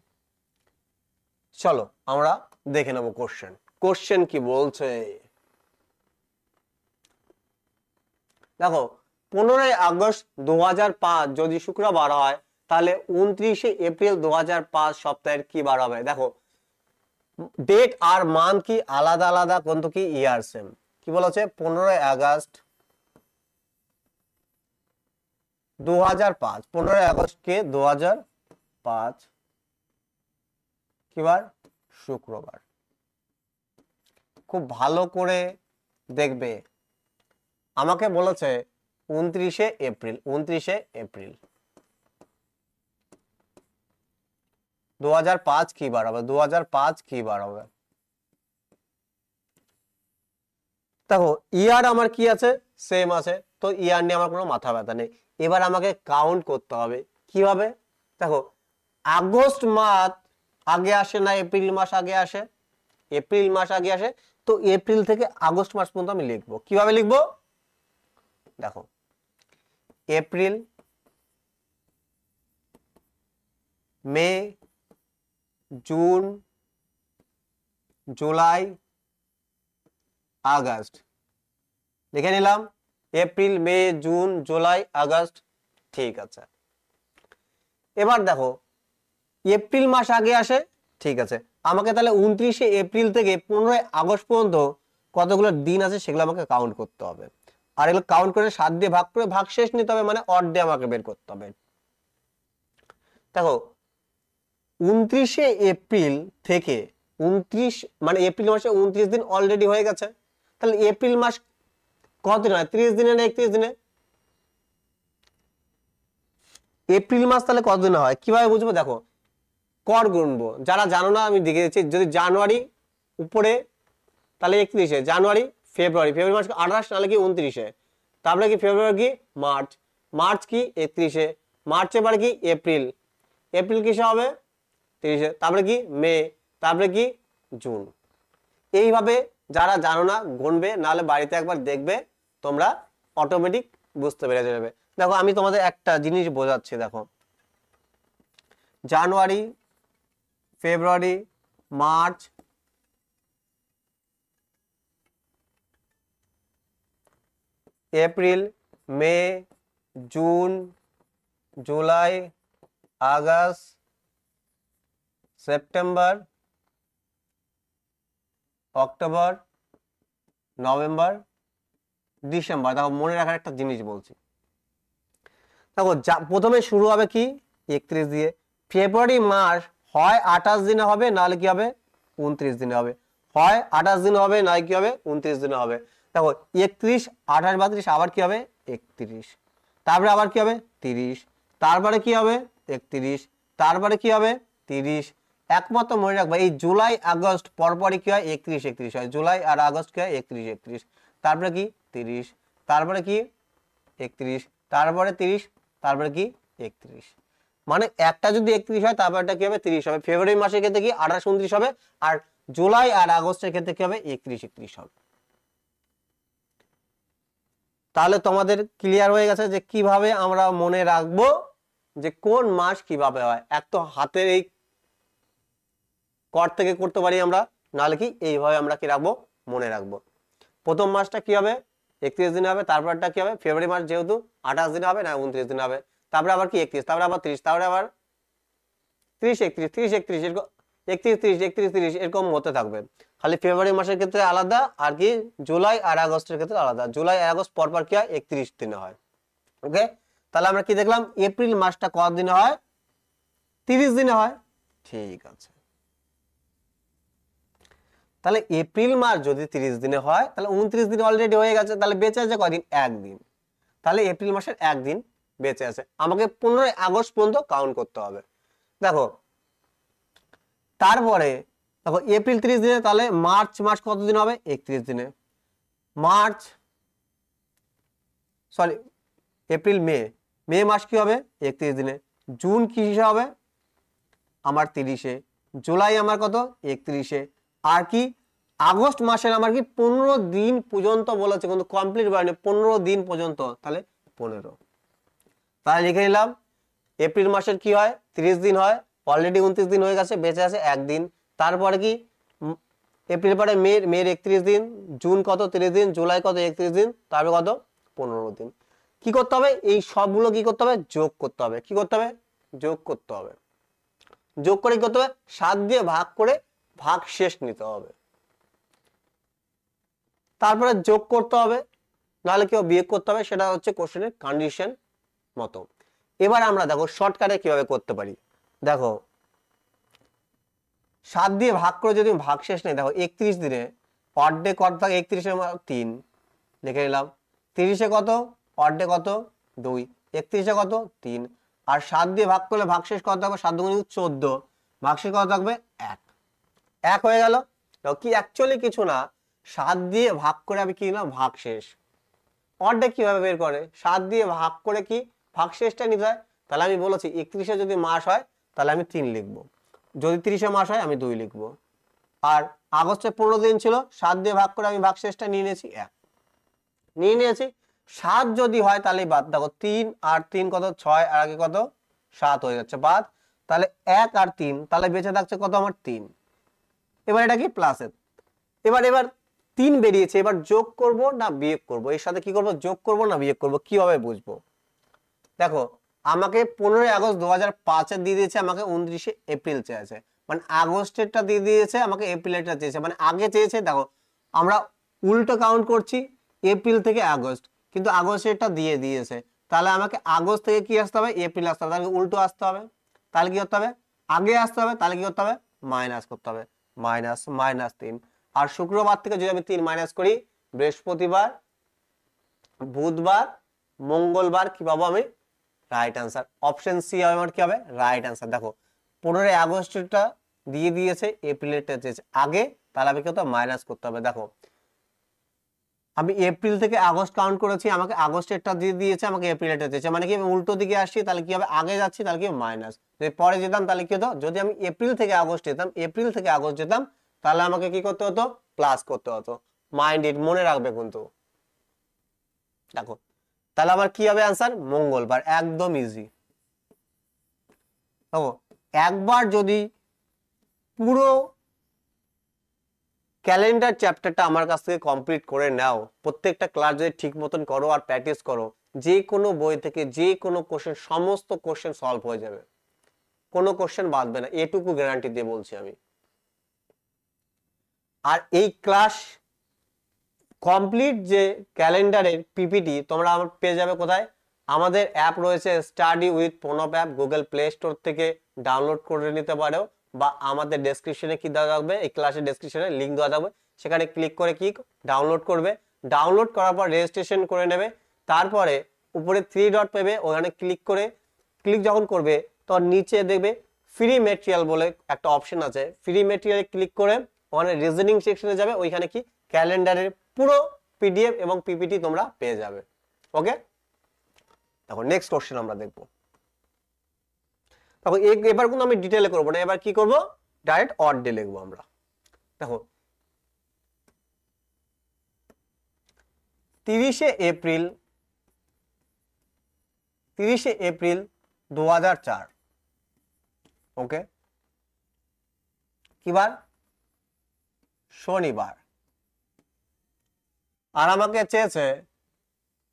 চলো আমরা দেখে নেবো কোশ্চেন। কোশ্চেন কি বলছে দেখো, 15 আগস্ট 2005 যদি শুক্রবার হয় তাহলে 29 এপ্রিল 2005 সপ্তাহের কি বার হবে? দেখো ডেট আর মান্থ কি আলাদা আলাদা, কিন্তু কি ইয়ার সেম। কি বলেছে, 15 আগস্ট 2005, 15 আগস্ট কে 2005 কি বার, শুক্রবার। খুব ভালো করে দেখবে, আমাকে বলেছে 29 এপ্রিল, 29 এপ্রিল 2005 কি বার হবে, 2005 কি বার হবে। দেখো ইয়ার আমার কি আছে, সেম আছে, তো ইয়ার নিয়ে আমার কোনো মাথা ব্যথা নেই। এবার আমাকে কাউন্ট করতে হবে। কিভাবে? দেখো আগস্ট মাস আগে আসে না এপ্রিল মাস আগে আসে? এপ্রিল মাস আগে আসে, তো এপ্রিল থেকে আগস্ট মাস পর্যন্ত আমি লিখবো। কিভাবে লিখবো? দেখো April, May, June, July, August লিখে নিলাম। April, May, June, July, August, ঠিক আছে। এবার দেখো এপ্রিল মাস আগে আসে, ঠিক আছে। আমাকে তাহলে 29 এপ্রিল থেকে 15 আগস্ট পর্যন্ত কতগুলো দিন আছে সেগুলো আমাকে কাউন্ট করতে হবে, আর এগুলো কাউন্ট করে 7 দিয়ে ভাগ করে ভাগশেষ নিতে হবে, মানে অর্ধেক আমাকে বের করতে হবে। দেখো 29 এপ্রিল থেকে 29, মানে এপ্রিল মাসে 29 দিন অলরেডি হয়ে গেছে, তাহলে এপ্রিল মাস কত দিন হয়, 30 দিনে না 31 দিনে? এপ্রিল মাস তাহলে কত দিনে হয় কিভাবে বুঝবো? দেখো কর গুনবো, যারা জানো না আমি দেখে দিচ্ছি। যদি জানুয়ারি উপরে তাহলে 31, জানুয়ারি, ফেব্রুয়ারি, ফেব্রুয়ারি মাস 28, নাহলে কি 29, তারপরে কি ফেব্রুয়ারি কি মার্চ, মার্চ কি 31, মার্চের পরে কি এপ্রিল, এপ্রিল কিসে হবে 30, তারপরে কি মে, তারপরে কি জুন। এইভাবে যারা জানো না গুনবে, নাহলে বাড়িতে একবার দেখবে, তোমরা অটোমেটিক বুঝতে পেরে যাবে। দেখো আমি তোমাদের একটা জিনিস বোঝাচ্ছি। দেখো January, February, March, April, May, June, July, August, September, October, November, December. দেখো মনে রাখার একটা জিনিস বলছি। দেখো প্রথমে শুরু হবে কি 31 দিয়ে। ফেব্রুয়ারি মাস হয় 28 দিনে হবে, নাহলে কি হবে 29 দিনে হবে। হয় 28 দিনে হবে, নয় কি হবে 29 দিনে হবে। দেখো 31, 28, 32, আবার কি হবে 31, তারপরে আবার কি হবে 30, তারপরে কি হবে 31, তারপরে কি হবে 30। একমাত্র মনে রাখবে এই জুলাই আগস্ট পরপরই কি হয় 31 31 হয়, জুলাই আর আগস্ট কি হয় 31 31, তারপরে কি 30, তারপরে কি 31, তারপরে 30, তারপরে কি 31। মানে একটা যদি 31 হয় তারপরটা কি হবে 30 হবে। ফেব্রুয়ারি মাসের ক্ষেত্রে কি 28 29 হবে, আর জুলাই আর আগস্টের ক্ষেত্রে কি হবে 31 31 হবে। তাহলে তোমাদের ক্লিয়ার হয়ে গেছে যে কিভাবে আমরা মনে রাখবো যে কোন মাস কিভাবে হয়। এক তো হাতের এই কর থেকে করতে পারি আমরা, নাহলে কি এইভাবে আমরা কি রাখবো মনে রাখবো। প্রথম মাসটা কি হবে 31 দিন হবে, তারপরটা কি হবে ফেব্রুয়ারি মাস যেহেতু 28 দিন হবে না 29 দিন হবে, তারপরে আবার কি 31, তারপরে আবার 30, তারপরে আবার 30 31 30 31 এরকম 31 30 31 30 এরকম হতে থাকবে। খালি ফেব্রুয়ারি মাসের ক্ষেত্রে আলাদা, আর কি জুলাই আর আগস্টের ক্ষেত্রে আলাদা। জুলাই আর আগস্ট পরপর কি হয় 31 দিনে হয়। ওকে, তাহলে আমরা কি দেখলাম এপ্রিল মাসটা কত দিনে হয় 30 দিনে হয়। ঠিক আছে, তাহলে এপ্রিল মাস যদি 30 দিনে হয় তাহলে 29 দিন অলরেডি হয়ে গেছে, তাহলে বেঁচে আছে কদিন একদিন। তাহলে এপ্রিল মাসের একদিন বেঁচে আছে, আমাকে 15 আগস্ট পর্যন্ত কাউন্ট করতে হবে। দেখো তারপরে দেখো এপ্রিল 30 দিনে, তাহলে মার্চ মাস কত দিন হবে 31 দিনে। মার্চ সরি এপ্রিল মে, মে মাস কি হবে 31 দিনে। জুন কি হবে আমার 30-এ, জুলাই আমার কত 31-এ, আর কি আগস্ট মাসের আমার কি 15 দিন পর্যন্ত বলেছে, কিন্তু কমপ্লিট বলেনি 15 দিন পর্যন্ত, তাহলে 15। তাহলে লিখে নিলাম এপ্রিল মাসের কি হয় 30 দিন হয়, অলরেডি 29 দিন হয়ে গেছে, বেঁচে আছে একদিন। তারপরে কি এপ্রিল পরে মের 31 দিন, জুন কত 30 দিন, জুলাই কত 31 দিন, তারপরে কত 15 দিন। কি করতে হবে এই সবগুলো কি করতে হবে যোগ করতে হবে। কি করতে হবে যোগ করতে হবে। যোগ করে কি করতে হবে 7 দিয়ে ভাগ করে ভাগ শেষ নিতে হবে, তারপরে যোগ করতে হবে, নাহলে কেউ বিয়োগ করতে হবে। সেটা হচ্ছে কোশ্চেনের কন্ডিশন মতো। এবার আমরা দেখো শর্টকাটে কিভাবে করতে পারি। দেখো 7 দিয়ে ভাগ করে যদি ভাগ শেষ নেই, দেখো 31 দিনে অর্ধেক কত থাকে 31-এ 3 লিখে নিলাম, 30-এ কত অর্ধেক কত 2, 31-এ কত 3, আর 7 দিয়ে ভাগ করলে ভাগ শেষ কত থাকবে 7 দুগুণে 14, ভাগ শেষ কত থাকবে 1, 1 হয়ে গেল। কি অ্যাকচুয়ালি কিছু না, 7 দিয়ে ভাগ করে আমি কি নিলাম ভাগ শেষ। অর্ধেক কিভাবে বের করে 7 দিয়ে ভাগ করে কি ভাগ শেষটা নিতে হয়। তাহলে আমি বলেছি 31-এ যদি মাস হয় তাহলে আমি 3 লিখবো, যদি 30-এ মাস হয় আমি 2 লিখবো। আর আগস্টে 15 দিন ছিল, 7 দিয়ে ভাগ করে আমি ভাগ শেষটা নিয়ে নিয়েছি 1 নিয়ে নিয়েছি। 7 যদি হয় তাহলে বাদ, দেখো 3 আর 3 কত 6, আর আগে কত 7 হয়ে যাচ্ছে বাদ, তাহলে 1 আর 3, তাহলে বেঁচে থাকছে কত আমার 3। এবার এটা কি প্লাসের, এবার 3 বেরিয়েছে, এবার যোগ করব না বিয়োগ করব, এর সাথে কি করব যোগ করব না বিয়োগ করব, কিভাবে বুঝবো। দেখো আমাকে 15 আগস্ট 2005 দিয়ে দিয়েছে, আমাকে 29 এপ্রিল চেয়েছে, মানে আগস্টেরটা দিয়ে দিয়েছে, আমাকে এপ্রিলেরটা চেয়েছে, মানে আগে চেয়েছে। দেখো আমরা উল্টো কাউন্ট করছি এপ্রিল থেকে আগস্ট, কিন্তু আগস্টেরটা দিয়ে দিয়েছে, তাহলে আমাকে আগস্ট থেকে কি আসতে হবে এপ্রিল আসতে হবে, তাহলে উল্টো আসতে হবে। তাহলে কি করতে হবে আগে আসতে হবে, তাহলে কি করতে হবে মাইনাস করতে হবে, মাইনাস মাইনাস 3। আর শুক্রবার থেকে যদি আমি 3 মাইনাস করি, বৃহস্পতিবার বুধবার মঙ্গলবার কি পাবো আমি রাইট আনসার, অপশন সি হবে আমার কি হবে রাইট আনসার। দেখো 15 আগস্টটা দিয়ে দিয়েছে, এপ্রিলেরটা চেয়েছে আগে, তাহলে আমি কি করতে মাইনাস করতে হবে। দেখো আমি এপ্রিল থেকে আগস্ট কাউন্ট করেছি, আমাকে আগস্টেরটা দিয়ে দিয়েছে, আমাকে এপ্রিলেরটা চেয়েছে, মানে কি আমি উল্টো দিকে আসছি, তাহলে কি হবে আগে যাচ্ছি, তাহলে কি মাইনাস। যদি পরে যেতাম তাহলে কি হতো, যদি আমি এপ্রিল থেকে আগস্ট যেতাম, এপ্রিল থেকে আগস্ট যেতাম, তাহলে আমাকে কি করতে হতো প্লাস করতে হতো। মাইন্ড ইট, মনে রাখবে কিন্তু। দেখো তাহলে আমার কি হবে আনসার মঙ্গলবার, একদম ইজি। দেখো একবার যদি পুরো ক্যালেন্ডার চ্যাপ্টারটা আমার কাছ থেকে কমপ্লিট করে নাও, প্রত্যেকটা ক্লাস যদি ঠিক মতন করো আর প্র্যাকটিস করো, যে কোনো বই থেকে যে কোনো কোশ্চেন, সমস্ত কোশ্চেন সলভ হয়ে যাবে, কোনো কোশ্চেন বাদবে না, এটুকু গ্যারান্টি দিয়ে বলছি আমি। আর এই ক্লাস কমপ্লিট যে ক্যালেন্ডারের পিপিটি তোমরা আমার পেয়ে যাবে কোথায়, আমাদের অ্যাপ রয়েছে study with Pranab app, Google play store থেকে ডাউনলোড করে নিতে পারো, বা আমাদের ডেসক্রিপশনে কি দেওয়া থাকবে, এই ক্লাসের ডেসক্রিপশনে লিংক দেওয়া থাকবে, সেখানে ক্লিক করে কি ডাউনলোড করবে। ডাউনলোড করার পর রেজিস্ট্রেশন করে নেবে, তারপরে উপরে 3 ডট পাবে, ওখানে ক্লিক যখন করবে তখন নিচে দেখবে ফ্রি মেটেরিয়াল বলে একটা অপশন আছে, ফ্রি মেটেরিয়ালে ক্লিক করে ওখানে রিজনিং সেকশনে যাবে, ওইখানে কি ক্যালেন্ডারের পুরো পিডিএফ এবং পিপিটি তোমরা পেয়ে যাবে। ওকে, দেখো নেক্সট কোশ্চেন আমরা দেখবো। দেখো এবার কিন্তু আমি ডিটেলে করবো না, এবার কি করব, ডাইরেক্ট অড ডে লিখবো আমরা। দেখো 30শে এপ্রিল 2004, ওকে, কি বার, শনিবার। আর আমাকে চেয়েছে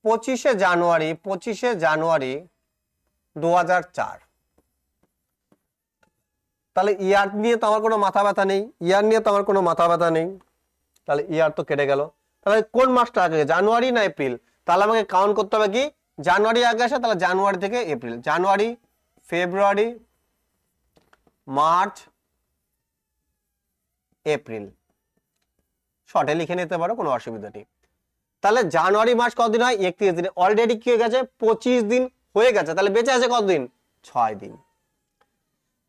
25শে জানুয়ারি 2004। তাহলে ইয়ার নিয়ে তো আমার কোনো মাথা ব্যথা নেই, তাহলে ইয়ার তো কেটে গেল। তাহলে কোন মাসটা আগে, জানুয়ারি না এপ্রিল? তাহলে আমাকে কাউন্ট করতে হবে কি, জানুয়ারি আগে আসে, তাহলে জানুয়ারি থেকে এপ্রিল, জানুয়ারি, ফেব্রুয়ারি, মার্চ, এপ্রিল, শর্টে লিখে নিতে পারো, কোনো অসুবিধা নেই। তাহলে জানুয়ারি মাস কতদিন হয়, 31 দিন। অলরেডি কি হয়ে গেছে, 25 দিন হয়ে গেছে, তাহলে বেঁচে আছে কতদিন, 6 দিন।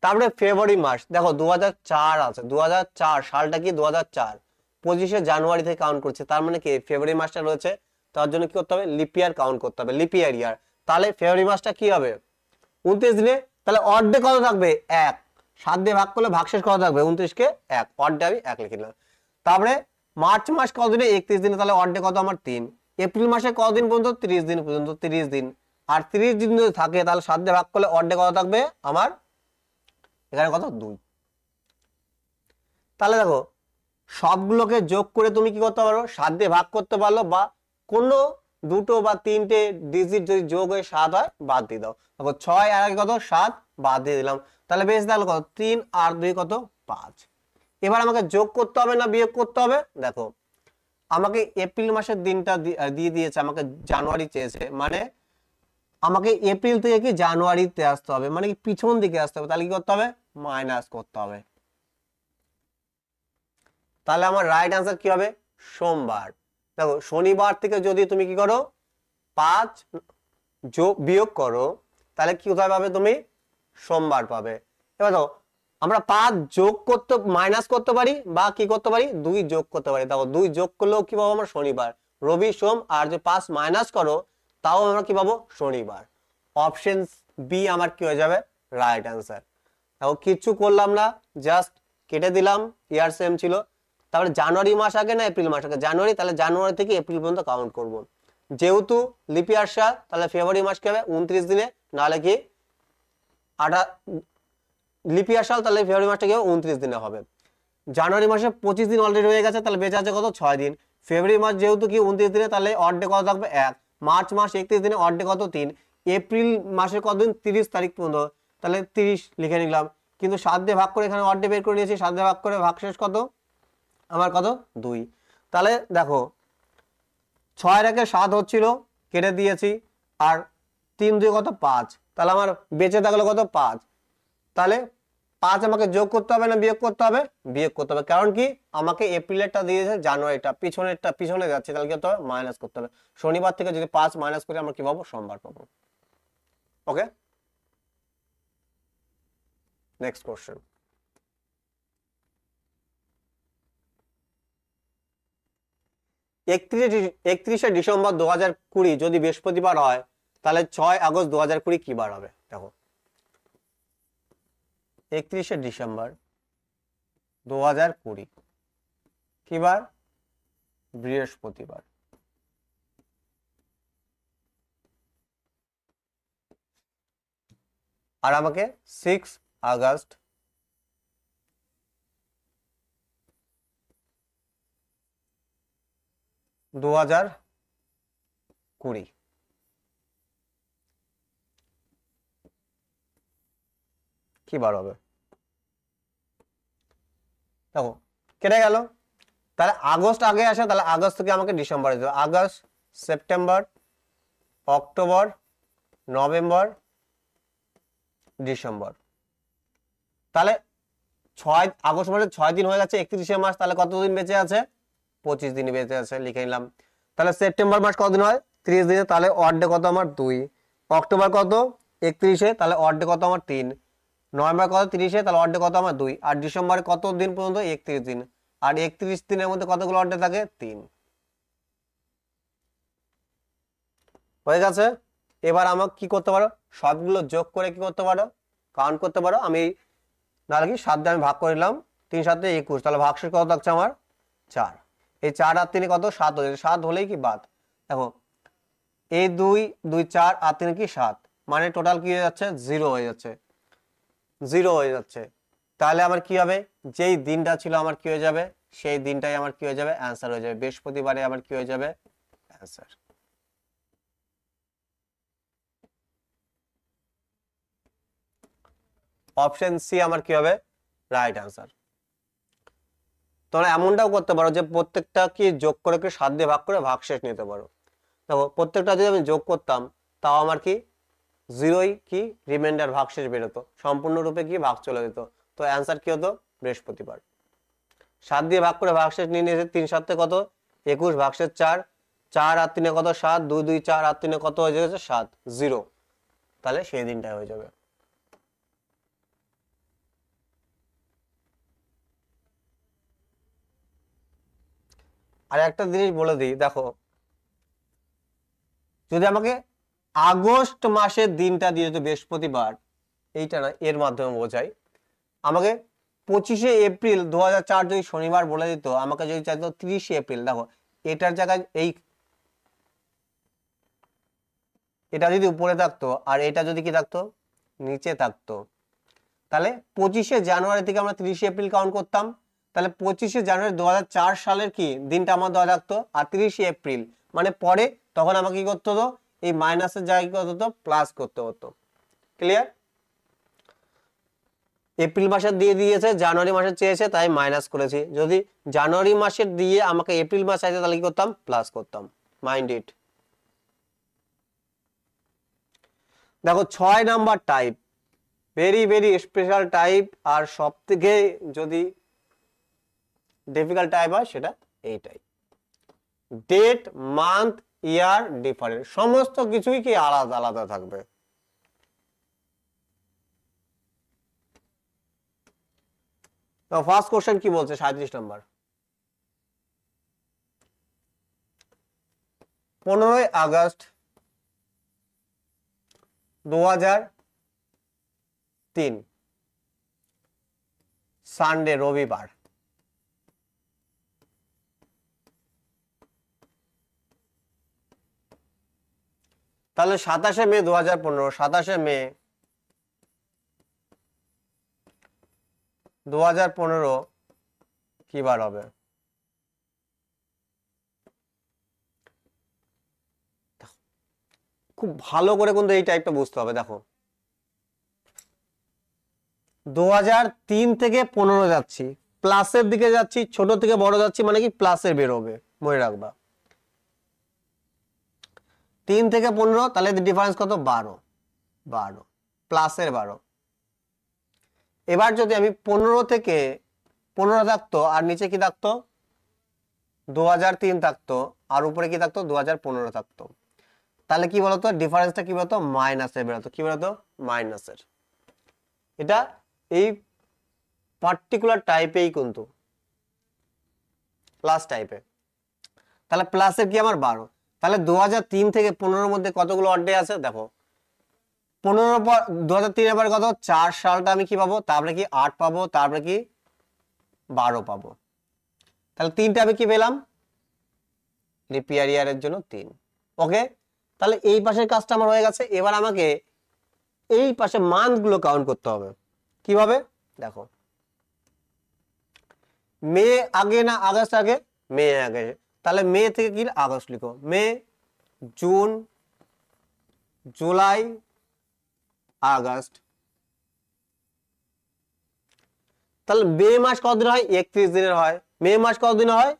তারপরে ফেব্রুয়ারি মাস, দেখো 2004 আছে, 2004 সালটা কি 2004, 25শে জানুয়ারি থেকে কাউন্ট করছে, তার মানে কি ফেব্রুয়ারি মাসটা রয়েছে, তার জন্য কি করতে হবে, লিপ ইয়ার কাউন্ট করতে হবে, লিপ ইয়ার। তাহলে ফেব্রুয়ারি মাসটা কি হবে, 29 দিনে। তাহলে অড ডে কত থাকবে, 1, 7 দিয়ে ভাগ করলে ভাগশেষ কত থাকবে, 29 কে 1, অড ডে আমি 1 লিখে নিলাম। তারপরে মার্চ মাস কতদিনে, 31 দিনে, তাহলে অড ডে কত আমার 3। এপ্রিল মাসে কতদিন পর্যন্ত, 30 দিন পর্যন্ত, 30 দিন। আর 30 দিন যদি থাকে তাহলে 7 দিয়ে ভাগ করলে অড ডে কত থাকবে আমার, এখানে কত, 2। তাহলে দেখো সবগুলোকে যোগ করে তুমি কি করতে পারো, 7 দিয়ে ভাগ করতে পারলো, বা কোনো দুটো বা তিনটে ডিজিট যদি যোগ হয়ে 7 হয় বাদ দিয়ে দাও। দেখো 6 আর কত, 7, বাদ দিয়ে দিলাম, তাহলে বেশ তাহলে কত, 3 আর 2 কত, 5। এবার আমাকে যোগ করতে হবে না বিয়োগ করতে হবে, দেখো আমাকে এপ্রিল মাসের দিনটা দিয়ে দিয়েছে, আমাকে জানুয়ারি চেয়েছে, মানে আমাকে এপ্রিল থেকে কি জানুয়ারিতে আসতে হবে, মানে কি পিছন দিকে আসতে হবে, তাহলে কি করতে হবে, মাইনাস করতে হবে। তাহলে আমার রাইট আনসার কি হবে, সোমবার। দেখো শনিবার থেকে যদি তুমি কি করো 5 বিয়োগ করো, তাহলে কি কোথায় পাবে তুমি, সোমবার পাবে। এবার দেখো আমরা 5 যোগ করতে, মাইনাস করতে পারি, বা কি করতে পারি, 2 যোগ করতে পারি। দেখো 2 যোগ করলেও কি পাবো আমরা, শনিবার, রবি সোম। আর যদি 5 মাইনাস করো তাও আমরা কি পাবো, শনিবার। অপশন বি আমার কি হয়ে যাবে, রাইট আনসার। দেখো কিচ্ছু করলাম না, জাস্ট কেটে দিলাম, ইয়ার সেম ছিল। তারপরে জানুয়ারি মাস আগে না এপ্রিল মাস আগে, জানুয়ারি, তাহলে জানুয়ারি থেকে এপ্রিল পর্যন্ত কাউন্ট করব। যেহেতু লিপ ইয়ার সাল, তাহলে ফেব্রুয়ারি মাস কি হবে, 29 দিনে, নাহলে কি লিপ ইয়ার সাল, তাহলে ফেব্রুয়ারি মাসটা কি হবে, 29 দিনে হবে। জানুয়ারি মাসে 25 দিন অলরেডি হয়ে গেছে, তাহলে বেঁচে আছে কত, 6 দিন। ফেব্রুয়ারি মাস যেহেতু কি 29 দিনে, তাহলে অড ডে কত থাকবে, 1। মার্চ মাস 31 দিনে, অড ডে কত, 3। এপ্রিল মাসের কতদিন, 30 তারিখ পর্যন্ত, তাহলে 30 লিখে নিলাম। কিন্তু 7 দিয়ে ভাগ করে এখানে অড ডে বের করে নিয়েছি, 7 দিয়ে ভাগ করে ভাগশেষ কত আমার, কত, 2। তাহলে দেখো 6 রেখে 7 হচ্ছিল, কেটে দিয়েছি, আর 3 2 কত, 5, তাহলে আমার বেঁচে থাকলো কত, 5। তাহলে 5 আমাকে যোগ করতে হবে না বিয়োগ করতে হবে, বিয়োগ করতে হবে, কারণ কি আমাকে এপ্রিলেরটা দিয়েছে, জানুয়ারিটা পিছনে যাচ্ছে, তাহলে কি করতে হবে, মাইনাস করতে হবে। শনিবার থেকে যদি 5 মাইনাস করি আমরা কি পাবো, সোমবার পাবো। ওকে, নেক্সট কোশ্চেন। 31শে ডিসেম্বর 2020 যদি বৃহস্পতিবার হয়, তাহলে 6 আগস্ট 2020 কি বার হবে? দেখো 31শে ডিসেম্বর 2020 কি বার? বৃহস্পতিবার। আর আমাকে 6 আগস্ট 2020 কি বার হবে? দেখো কেটে গেল, তাহলে আগস্ট আগে আসে, তাহলে আগস্ট থেকে আমাকে ডিসেম্বরে দিতে হবে। August, September, October, November, December. তাহলে 6 আগস্ট মাসে 6 দিন হয়ে গেছে, 31শে মাস, তাহলে কতদিন বেঁচে আছে? 25 দিন বেঁচে আছে, লিখে নিলাম। তাহলে সেপ্টেম্বর মাস কতদিন হয়? 30 দিনে, তাহলে অড ডে কত আমার? 2। অক্টোবর কত? 31-এ, তাহলে অড ডে কত আমার? 3। নভেম্বর কত? 30-এ, তাহলে অড ডে কত আমার? 2। আর ডিসেম্বরে কত দিন পর্যন্ত? 31 দিন। আর 31 দিনের মধ্যে কতগুলো অড ডে থাকে? 3। হয়ে গেছে। এবার আমাকে কি করতে পারো, সবগুলো যোগ করে কি করতে পারো, কাউন্ট করতে পারো। আমি নাহলে কি 7 দিয়ে আমি ভাগ করে নিলাম, 3 7 21, তাহলে ভাগশেষ কত থাকছে আমার 4। এই 4 আর 3 কত 7 হয়ে, 7 হলেই কি বাদ। দেখো এই 2 2 4 আর 3 কি 7, মানে টোটাল কি হয়ে যাচ্ছে 0 হয়ে যাচ্ছে, 0 হয়ে যাচ্ছে। তাহলে আমার কি হবে, যেই দিনটা ছিল আমার কি হয়ে যাবে, সেই দিনটাই আমার কি হয়ে যাবে, অ্যান্সার হয়ে যাবে। বৃহস্পতিবারে আমার কি হয়ে যাবে, অ্যান্সার। অপশন সি আমার কি হবে, রাইট অ্যান্সার। তোমরা এমনটাও করতে পারো যে প্রত্যেকটা কি যোগ করে কি 7 দিয়ে ভাগ করে ভাগশেষ নিতে পারো। দেখো প্রত্যেকটা যদি আমি যোগ করতাম তাও আমার কি 0ই কি রিমাইন্ডার ভাগশেষ বেরোতো, সম্পূর্ণরূপে কি ভাগ চলে যেত। তো অ্যান্সার কি হতো, বৃহস্পতিবার। 7 দিয়ে ভাগ করে ভাগশেষ নিয়ে নিয়েছে, 3 7 কত 21, ভাগশেষ 4, 4 আর 3 কত 7, 2 2 4 আর 3 কত হয়ে যাচ্ছে 7, 0। তাহলে সেই দিনটা হয়ে যাবে। আর একটা জিনিস বলে দিই, দেখো যদি আমাকে আগস্ট মাসের দিনটা দিয়ে দিত বৃহস্পতিবার, এইটা না এর মাধ্যমে বোঝাই, আমাকে 25শে এপ্রিল 2004 যদি শনিবার বলে দিত, আমাকে যদি চাইতো 30শে এপ্রিল, দেখো এটার জায়গায় এই এটা যদি উপরে থাকতো আর এটা যদি কি থাকতো নিচে থাকতো, তাহলে 25শে জানুয়ারি থেকে আমরা 30শে এপ্রিল কাউন্ট করতাম। তাহলে 25শে জানুয়ারি 2004 সালের কি দিনটা আমার দেওয়া থাকতো, আর 30শে এপ্রিল মানে পরে, তখন আমাকে কি করতে হতো, এই মাইনাসের জায়গায় কি হতো, প্লাস করতে হতো। ক্লিয়ার? এপ্রিল মাসের দিয়ে দিয়েছে, জানুয়ারি মাসের চেয়েছে, তাই মাইনাস করেছি। যদি জানুয়ারি মাসের দিয়ে আমাকে এপ্রিল মাস চাইছে, তাহলে কি করতাম, প্লাস করতাম। Mind it. দেখো 6 number type, very very special type, আর সব থেকে যদি ডিফিকাল্ট টাইপ হয় সেটা এইটাই। ডেট মান্থ ইয়ার ডিফারেন্ট, সমস্ত কিছুই কি আলাদা আলাদা থাকবে। তো ফার্স্ট কোশ্চেন কি বলছে, 37 নম্বর, 15ই আগস্ট 2003 সানডে, রবিবার। তাহলে 27শে মে 2015, 27শে মে 2015 কি বার হবে? খুব ভালো করে কিন্তু এই টাইপটা বুঝতে হবে। দেখো 2003 থেকে 15 যাচ্ছি, প্লাসের দিকে যাচ্ছি, ছোট থেকে বড় যাচ্ছি, মানে কি প্লাসের বেরোবে, মনে রাখবা। 3 থেকে 15, তাহলে ডিফারেন্স কত, 12, 12 প্লাসের 12। এবার যদি আমি 15 থেকে 15 থাকতো আর নিচে কি থাকতো 2003 থাকতো, আর উপরে কি থাকতো 2015 থাকতো, তাহলে কি বলতো ডিফারেন্সটা কি বলতো, মাইনাসের বেরোতো। কি বলতো, মাইনাসের। এটা এই পার্টিকুলার টাইপেই কিন্তু প্লাস টাইপে। তাহলে প্লাসের কি আমার 12। তাহলে 2003 থেকে 15 মধ্যে কতগুলো অড ডে আছে, দেখো 15 পর 2003 এবার কত 4 সালটা আমি কি পাবো, তারপরে কি 8 পাবো, তারপরে কি 12 পাবো। তাহলে 3টা আমি কি পেলাম, লিপিয়ার ইয়ারের জন্য 3। ওকে, তাহলে এই পাশের কাজটা আমার হয়ে গেছে। এবার আমাকে এই পাশে মান্থ গুলো কাউন্ট করতে হবে। কিভাবে, দেখো মে আগে না আগস্ট আগে, মে আগে, তাহলে মে থেকে কি আগস্ট লিখো, মে জুন জুলাই আগস্ট। তাহলে মে মাস কতদিন হয়, 31 দিনের হয়। মে মাস কতদিন হয়,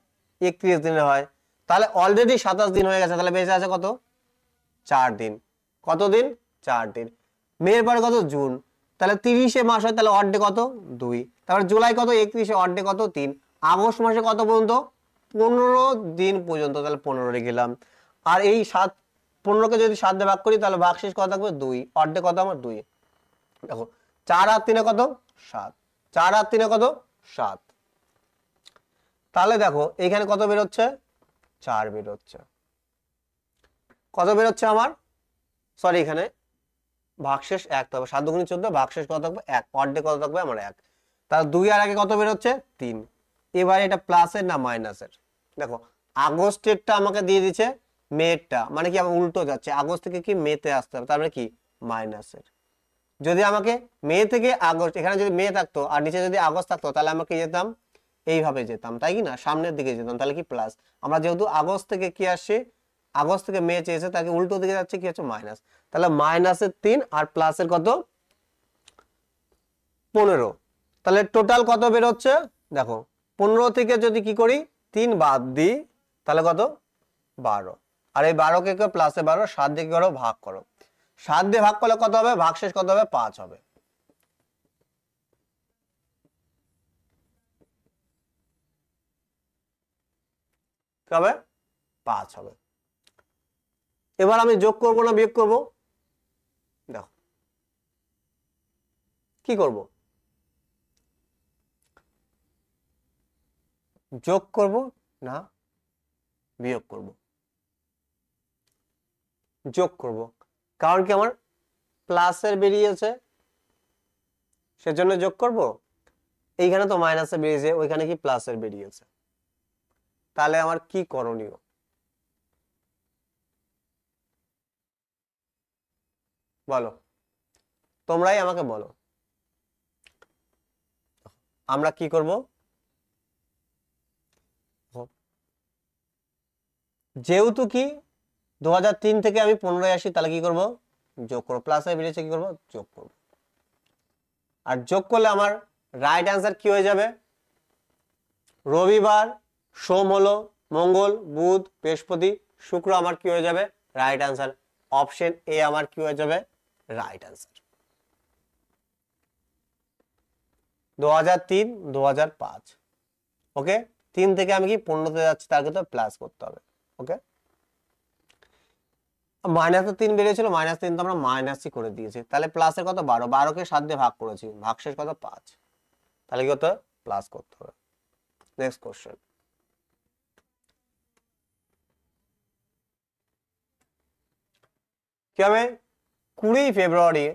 31 দিনের হয়। তাহলে অলরেডি 27 দিন হয়ে গেছে, তাহলে বেঁচে আছে কত, 4 দিন। কতদিন, 4 দিন। মের পরে কত, জুন, তাহলে 30শে মাস হয়, তাহলে অড ডে কত, 2। তারপরে জুলাই কত, 31শে, অড ডে কত, 3। আগস্ট মাসে কত পর্যন্ত, 15 দিন পর্যন্ত, তাহলে 15 রে গেলাম। আর এই 15কে যদি 7 দিয়ে ভাগ করি, তাহলে ভাগশেষ কত থাকবে, 2। অড ডে কত আমার, 2। দেখো 4 আর 3 কত, 7, 4 আর 3 কত, 7। তাহলে দেখো এখানে কত বেরোচ্ছে, 4 বেরোচ্ছে। কত বেরোচ্ছে আমার, সরি এখানে ভাগশেষ 1 তবে 7 দুগুণে 14, ভাগশেষ কত থাকবে 1, পার ডে কত থাকবে আমার 1। তাহলে 2 আর আগে কত বের হচ্ছে 3। এবারে এটা প্লাসের না মাইনাসের? দেখো আগস্টেরটা আমাকে দিয়ে দিচ্ছে মেয়েরটা, মানে কি আমার উল্টো যাচ্ছে, আগস্ট থেকে কি মেতে আসতে হবে, তারপরে কি মাইনাসের। যদি আমাকে মে থেকে আগস্ট, এখানে যদি মে থাকতো আর নিচে যদি আগস্ট থাকতো তাহলে আমাকে যেতাম এইভাবে যেতাম, তাই কি না, সামনের দিকে যেতাম, তাহলে কি প্লাস। আমরা যেহেতু আগস্ট থেকে কি আসছে, আগস্ট থেকে মে চেয়েছে, তাকে উল্টো দিকে যাচ্ছে কি হচ্ছে মাইনাস, তাহলে মাইনাসের 3 আর প্লাসের কত 15। তাহলে টোটাল কত বের হচ্ছে দেখো, 15 থেকে যদি কি করি 3 বাদ দিই তাহলে কত 12, আর এই 12 কে প্লাসে 12 7 দিয়ে করো ভাগ করো, 7 দিয়ে ভাগ করলে কত হবে, ভাগশেষ কত হবে 5 হবে। কি হবে 5 হবে। এবার আমি যোগ করব না বিয়োগ করব, দেখো কি করব, যোগ করব না বিয়োগ করব, যোগ করব, কারণ কি আমার প্লাসের বেরিয়েছে সেজন্য যোগ করব, এইখানে তো মাইনাসে বেরিয়েছে, ওইখানে কি প্লাসের বেরিয়েছে, তাহলে আমার কি করণীয়, বলো, তোমরাই আমাকে বলো। আমরা কি করব, যেহেতু কি 2003 থেকে আমি 15 আসি, তাহলে কি করব যোগ করব, প্লাসে বেরিয়েছে কি করব যোগ করব, আর যোগ করলে আমার রাইট অ্যান্সার কি হয়ে যাবে, রবিবার, সোম হলো, মঙ্গল, বুধ, বৃহস্পতি, শুক্র আমার কি হয়ে যাবে রাইট অ্যান্সার, অপশন এ আমার কি হয়ে যাবে রাইট অ্যান্সার। 2003 2005, ওকে, 3 থেকে আমি কি 15তে যাচ্ছি, তার ক্ষেত্রে প্লাস করতে হবে, ওকে। -3 বেরিয়েছিল, -3 তো আমরা মাইনাসই করে দিয়েছি, তাহলে প্লাসের কত 12, 12 কে 7 দিয়ে ভাগ করেছি, ভাগশেষ কত 5, তাহলে কি হতে প্লাস করতে হবে। নেক্সট কোশ্চেন, কি হবে 20 ফেব্রুয়ারি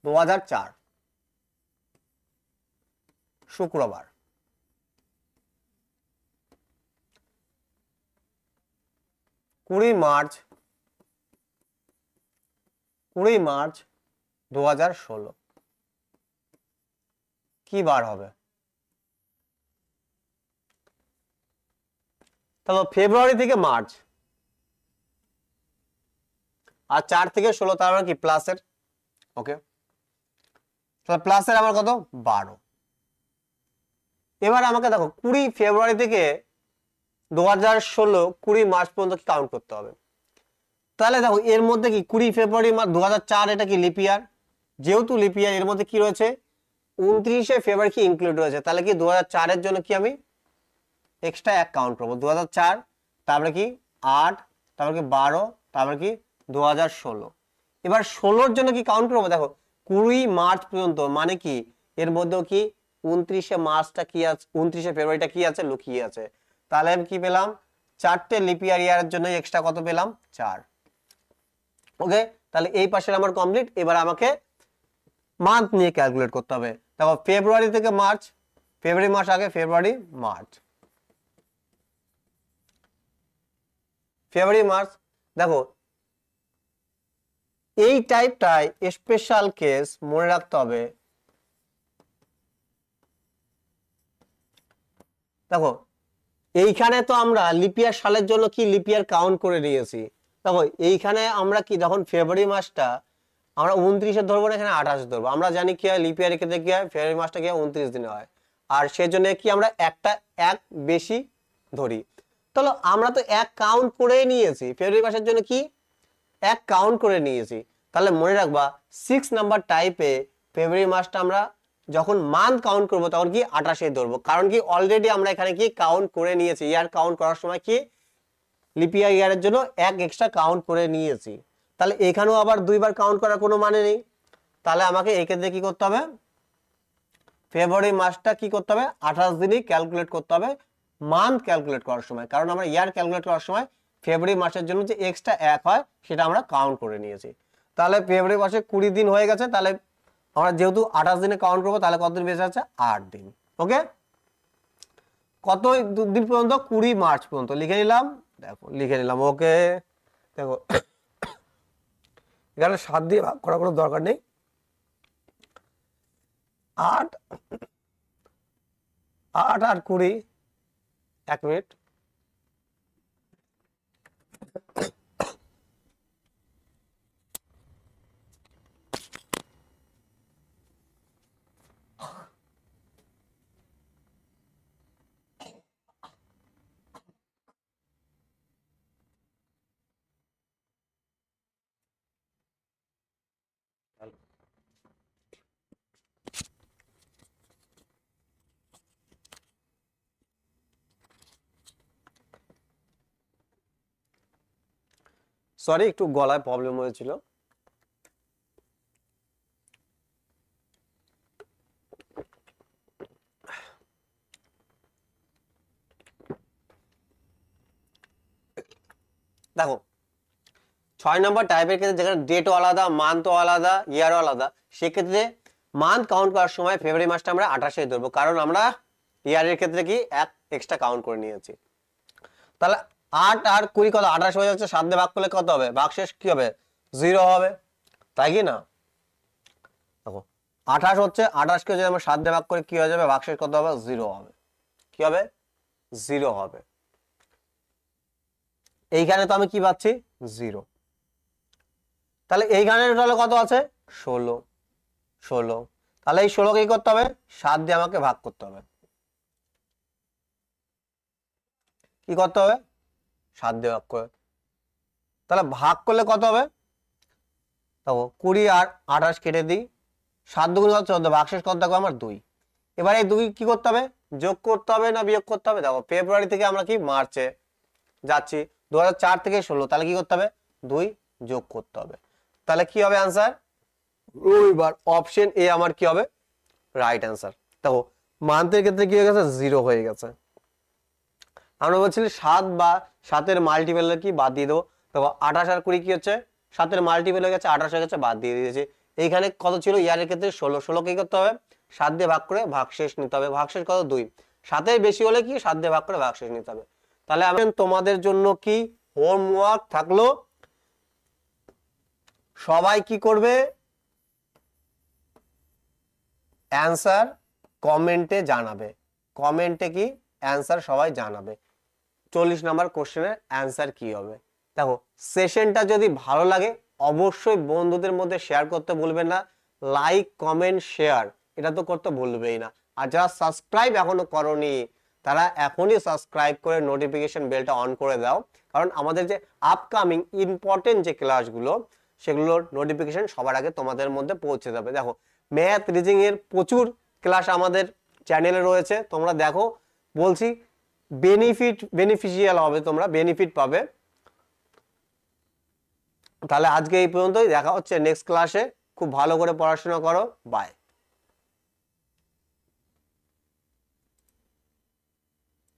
2004 শুক্রবার, 20 মার্চ 2016 কি বার হবে, তাহলে ফেব্রুয়ারি থেকে মার্চ আর 4 থেকে 16, তার মানে কি প্লাসের, ওকে, তাহলে প্লাসের আমার কত 12। এবার আমাকে দেখো 20 ফেব্রুয়ারি থেকে 2016 20 মার্চ পর্যন্ত কাউন্ট করতে হবে, তাহলে দেখো এর মধ্যে কি 20 ফেব্রুয়ারি 2004 এটা কি লিপ ইয়ার, যেহেতু লিপ ইয়ার এর মধ্যে কি রয়েছে 29শে ফেব্রুয়ারি কি ইনক্লুড রয়েছে, তাহলে কি 2004 এর জন্য কি আমি এক্সট্রা 1 কাউন্ট করব, 2004 তারপরে কি 8 তারপরে কি 12 তারপরে কি 2016, এবার 16 এর জন্য কি কাউন্ট করব, দেখো 20 মার্চ পর্যন্ত, মানে কি এর মধ্যেও কি 29শে মার্চটা কি আছে, 29শে ফেব্রুয়ারিটা কি আছে লুকিয়ে আছে, তাহলে আমি কি পেলাম 4টে লিপ ইয়ারের জন্য এক্সট্রা কত পেলাম 4, ওকে। তাহলে এই পাশের আমার কমপ্লিট। এবার আমাকে মান্থ নিয়ে ক্যালকুলেট করতে হবে, দেখো ফেব্রুয়ারি থেকে মার্চ, ফেব্রুয়ারি মাস আগে, ফেব্রুয়ারি মার্চ, ফেব্রুয়ারি মার্চ, দেখো এই টাইপটাই স্পেশাল কেস মনে রাখতে হবে, দেখো এইখানে তো আমরা লিপিয়ার সালের জন্য কি লিপিয়ার কাউন্ট করে নিয়েছি, দেখো এইখানে আমরা কি যখন ফেব্রুয়ারি মাসটা আমরা 29 ধরবো না, এখানে 28 ধরবো, আমরা জানি কি হয় লিপিয়ার ক্ষেত্রে কি হয় ফেব্রুয়ারি মাসটা কি হয় 29 দিনে হয়, আর সেজন্য কি আমরা একটা এক বেশি ধরি, তাহলে আমরা তো এক কাউন্ট করে নিয়েছি ফেব্রুয়ারি মাসের জন্য, কি এক কাউন্ট করে নিয়েছি, তাহলে মনে রাখবা 6 নাম্বার টাইপে ফেব্রুয়ারি মাসটা আমরা যখন মান্থ কাউন্ট করব তখন কি 28 ধরবো, কারণ কি অলরেডি আমরা এখানে কি কাউন্ট করে নিয়েছি, ইয়ার কাউন্ট করার সময় কি লিপ ইয়ারের জন্য এক এক্সট্রা কাউন্ট করে নিয়েছি, তাহলে এখানেও আবার দুইবার কাউন্ট করার কোনো মানে নেই, তাহলে আমাকে এই ক্ষেত্রে কি করতে হবে ফেব্রুয়ারি মাসটা কি করতে হবে 28 দিনই ক্যালকুলেট করতে হবে মান্থ ক্যালকুলেট করার সময়, কারণ আমরা ইয়ার ক্যালকুলেট করার সময় ফেব্রুয়ারি মাসের জন্য যে এক্সট্রা 1 হয় সেটা আমরা কাউন্ট করে নিয়েছি। তাহলে ফেব্রুয়ারি মাসে 20 দিন হয়ে গেছে, তাহলে আমরা যেহেতু 28 দিনে কাউন্ট করবো, তাহলে কতদিন বেঁচে আছে? 8 দিন। ওকে, কত দিন পর্যন্ত? 20 মার্চ পর্যন্ত লিখে নিলাম। দেখো লিখে নিলাম। ওকে, দেখো এখানে 7 দিয়ে ভাগ করার কোনো দরকার নেই। 8 8 আর 20, 1 মিনিট। সরি, একটু গলায় প্রবলেম হয়েছিল। দেখো 6 নম্বর টাইপের ক্ষেত্রে যেখানে ডেটও আলাদা, মান্থও আলাদা, ইয়ারও আলাদা, সেক্ষেত্রে মান্থ কাউন্ট করার সময় ফেব্রুয়ারি মাসটা আমরা 28 ধরবো, কারণ আমরা ইয়ারের ক্ষেত্রে কি 1 এক্সট্রা কাউন্ট করে নিয়েছি। তাহলে 8 আর 20 কত? 28 হয়ে যাচ্ছে। 7 দিয়ে ভাগ করলে কত হবে? ভাগশেষ কি হবে? 0 হবে, তাই কি না? দেখো 28 হচ্ছে, 28 কে যদি আমরা 7 দিয়ে ভাগ করে কি হয়ে যাবে? ভাগশেষ কত হবে? 0 হবে। কি হবে? 0 হবে। এইখানে তো আমি কি পাচ্ছি? 0। তাহলে এইখানে টোটাল কত আছে? 16। তাহলে এই 16 কে কি করতে হবে? 7 দিয়ে আমাকে ভাগ করতে হবে। কি করতে হবে? 7 দিয়ে ভাগ করে। তাহলে ভাগ করলে কত হবে? দেখো 20 আর 28 কেটে দিই। 7 দুগুণ কত? 14। ভাগশেষ কত থাকবে আমার? 2। এবার এই 2 কি করতে হবে? যোগ করতে হবে না বিয়োগ করতে হবে? দেখো ফেব্রুয়ারি থেকে আমরা কি মার্চে যাচ্ছি, 2004 থেকে 16, তাহলে কি করতে হবে? 2 যোগ করতে হবে। তাহলে কি হবে आंसर? রবিবার। অপশন এ আমার কি হবে? Right answer. দেখো মান্থের ক্ষেত্রে কি হয়ে গেছে? 0 হয়ে গেছে। আমরা বলছিলাম 7 বা 7 এর মাল্টিপল কি বাদ দিয়ে দেবো। দেখো 28 আর 20 কি হচ্ছে? 7 এর মাল্টিপল হয়ে গেছে, 28 হয়ে গেছে, বাদ দিয়ে দিয়েছি। এইখানে কত ছিল? ইয়ারের ক্ষেত্রে 16। 16 কি করতে হবে? 7 দিয়ে ভাগ করে ভাগশেষ নিতে হবে। ভাগশেষ কত? 2। 7 এর বেশি হলে কি 7 দিয়ে ভাগ করে ভাগশেষ নিতে হবে। তাহলে আমি তোমাদের জন্য কি হোমওয়ার্ক থাকলো, সবাই কি করবে? অ্যানসার কমেন্টে জানাবে। কমেন্টে কি অ্যানসার সবাই জানাবে 40 নম্বর কোশ্চেনের অ্যানসার কি হবে। দেখো সেশনটা যদি ভালো লাগে অবশ্যই বন্ধুদের মধ্যে শেয়ার করতে ভুলবেন না। লাইক, কমেন্ট, শেয়ার এটা তো করতে ভুলবেই না। আর যারা সাবস্ক্রাইব এখনো করোনি তারা এখনই সাবস্ক্রাইব করে নোটিফিকেশন বেলটা অন করে দাও, কারণ আমাদের যে আপকামিং ইম্পর্টেন্ট যে ক্লাসগুলো সেগুলোর নোটিফিকেশন সবার আগে তোমাদের মধ্যে পৌঁছে যাবে। দেখো ম্যাথ, রিজনিং এর প্রচুর ক্লাস আমাদের চ্যানেলে রয়েছে, তোমরা দেখো। বলছি বেনিফিশিয়াল হবে, তোমরা বেনিফিট পাবে। তাহলে আজকে এই পর্যন্তই, দেখা হচ্ছে নেক্সট ক্লাসে। খুব ভালো করে পড়াশোনা করো। বাই।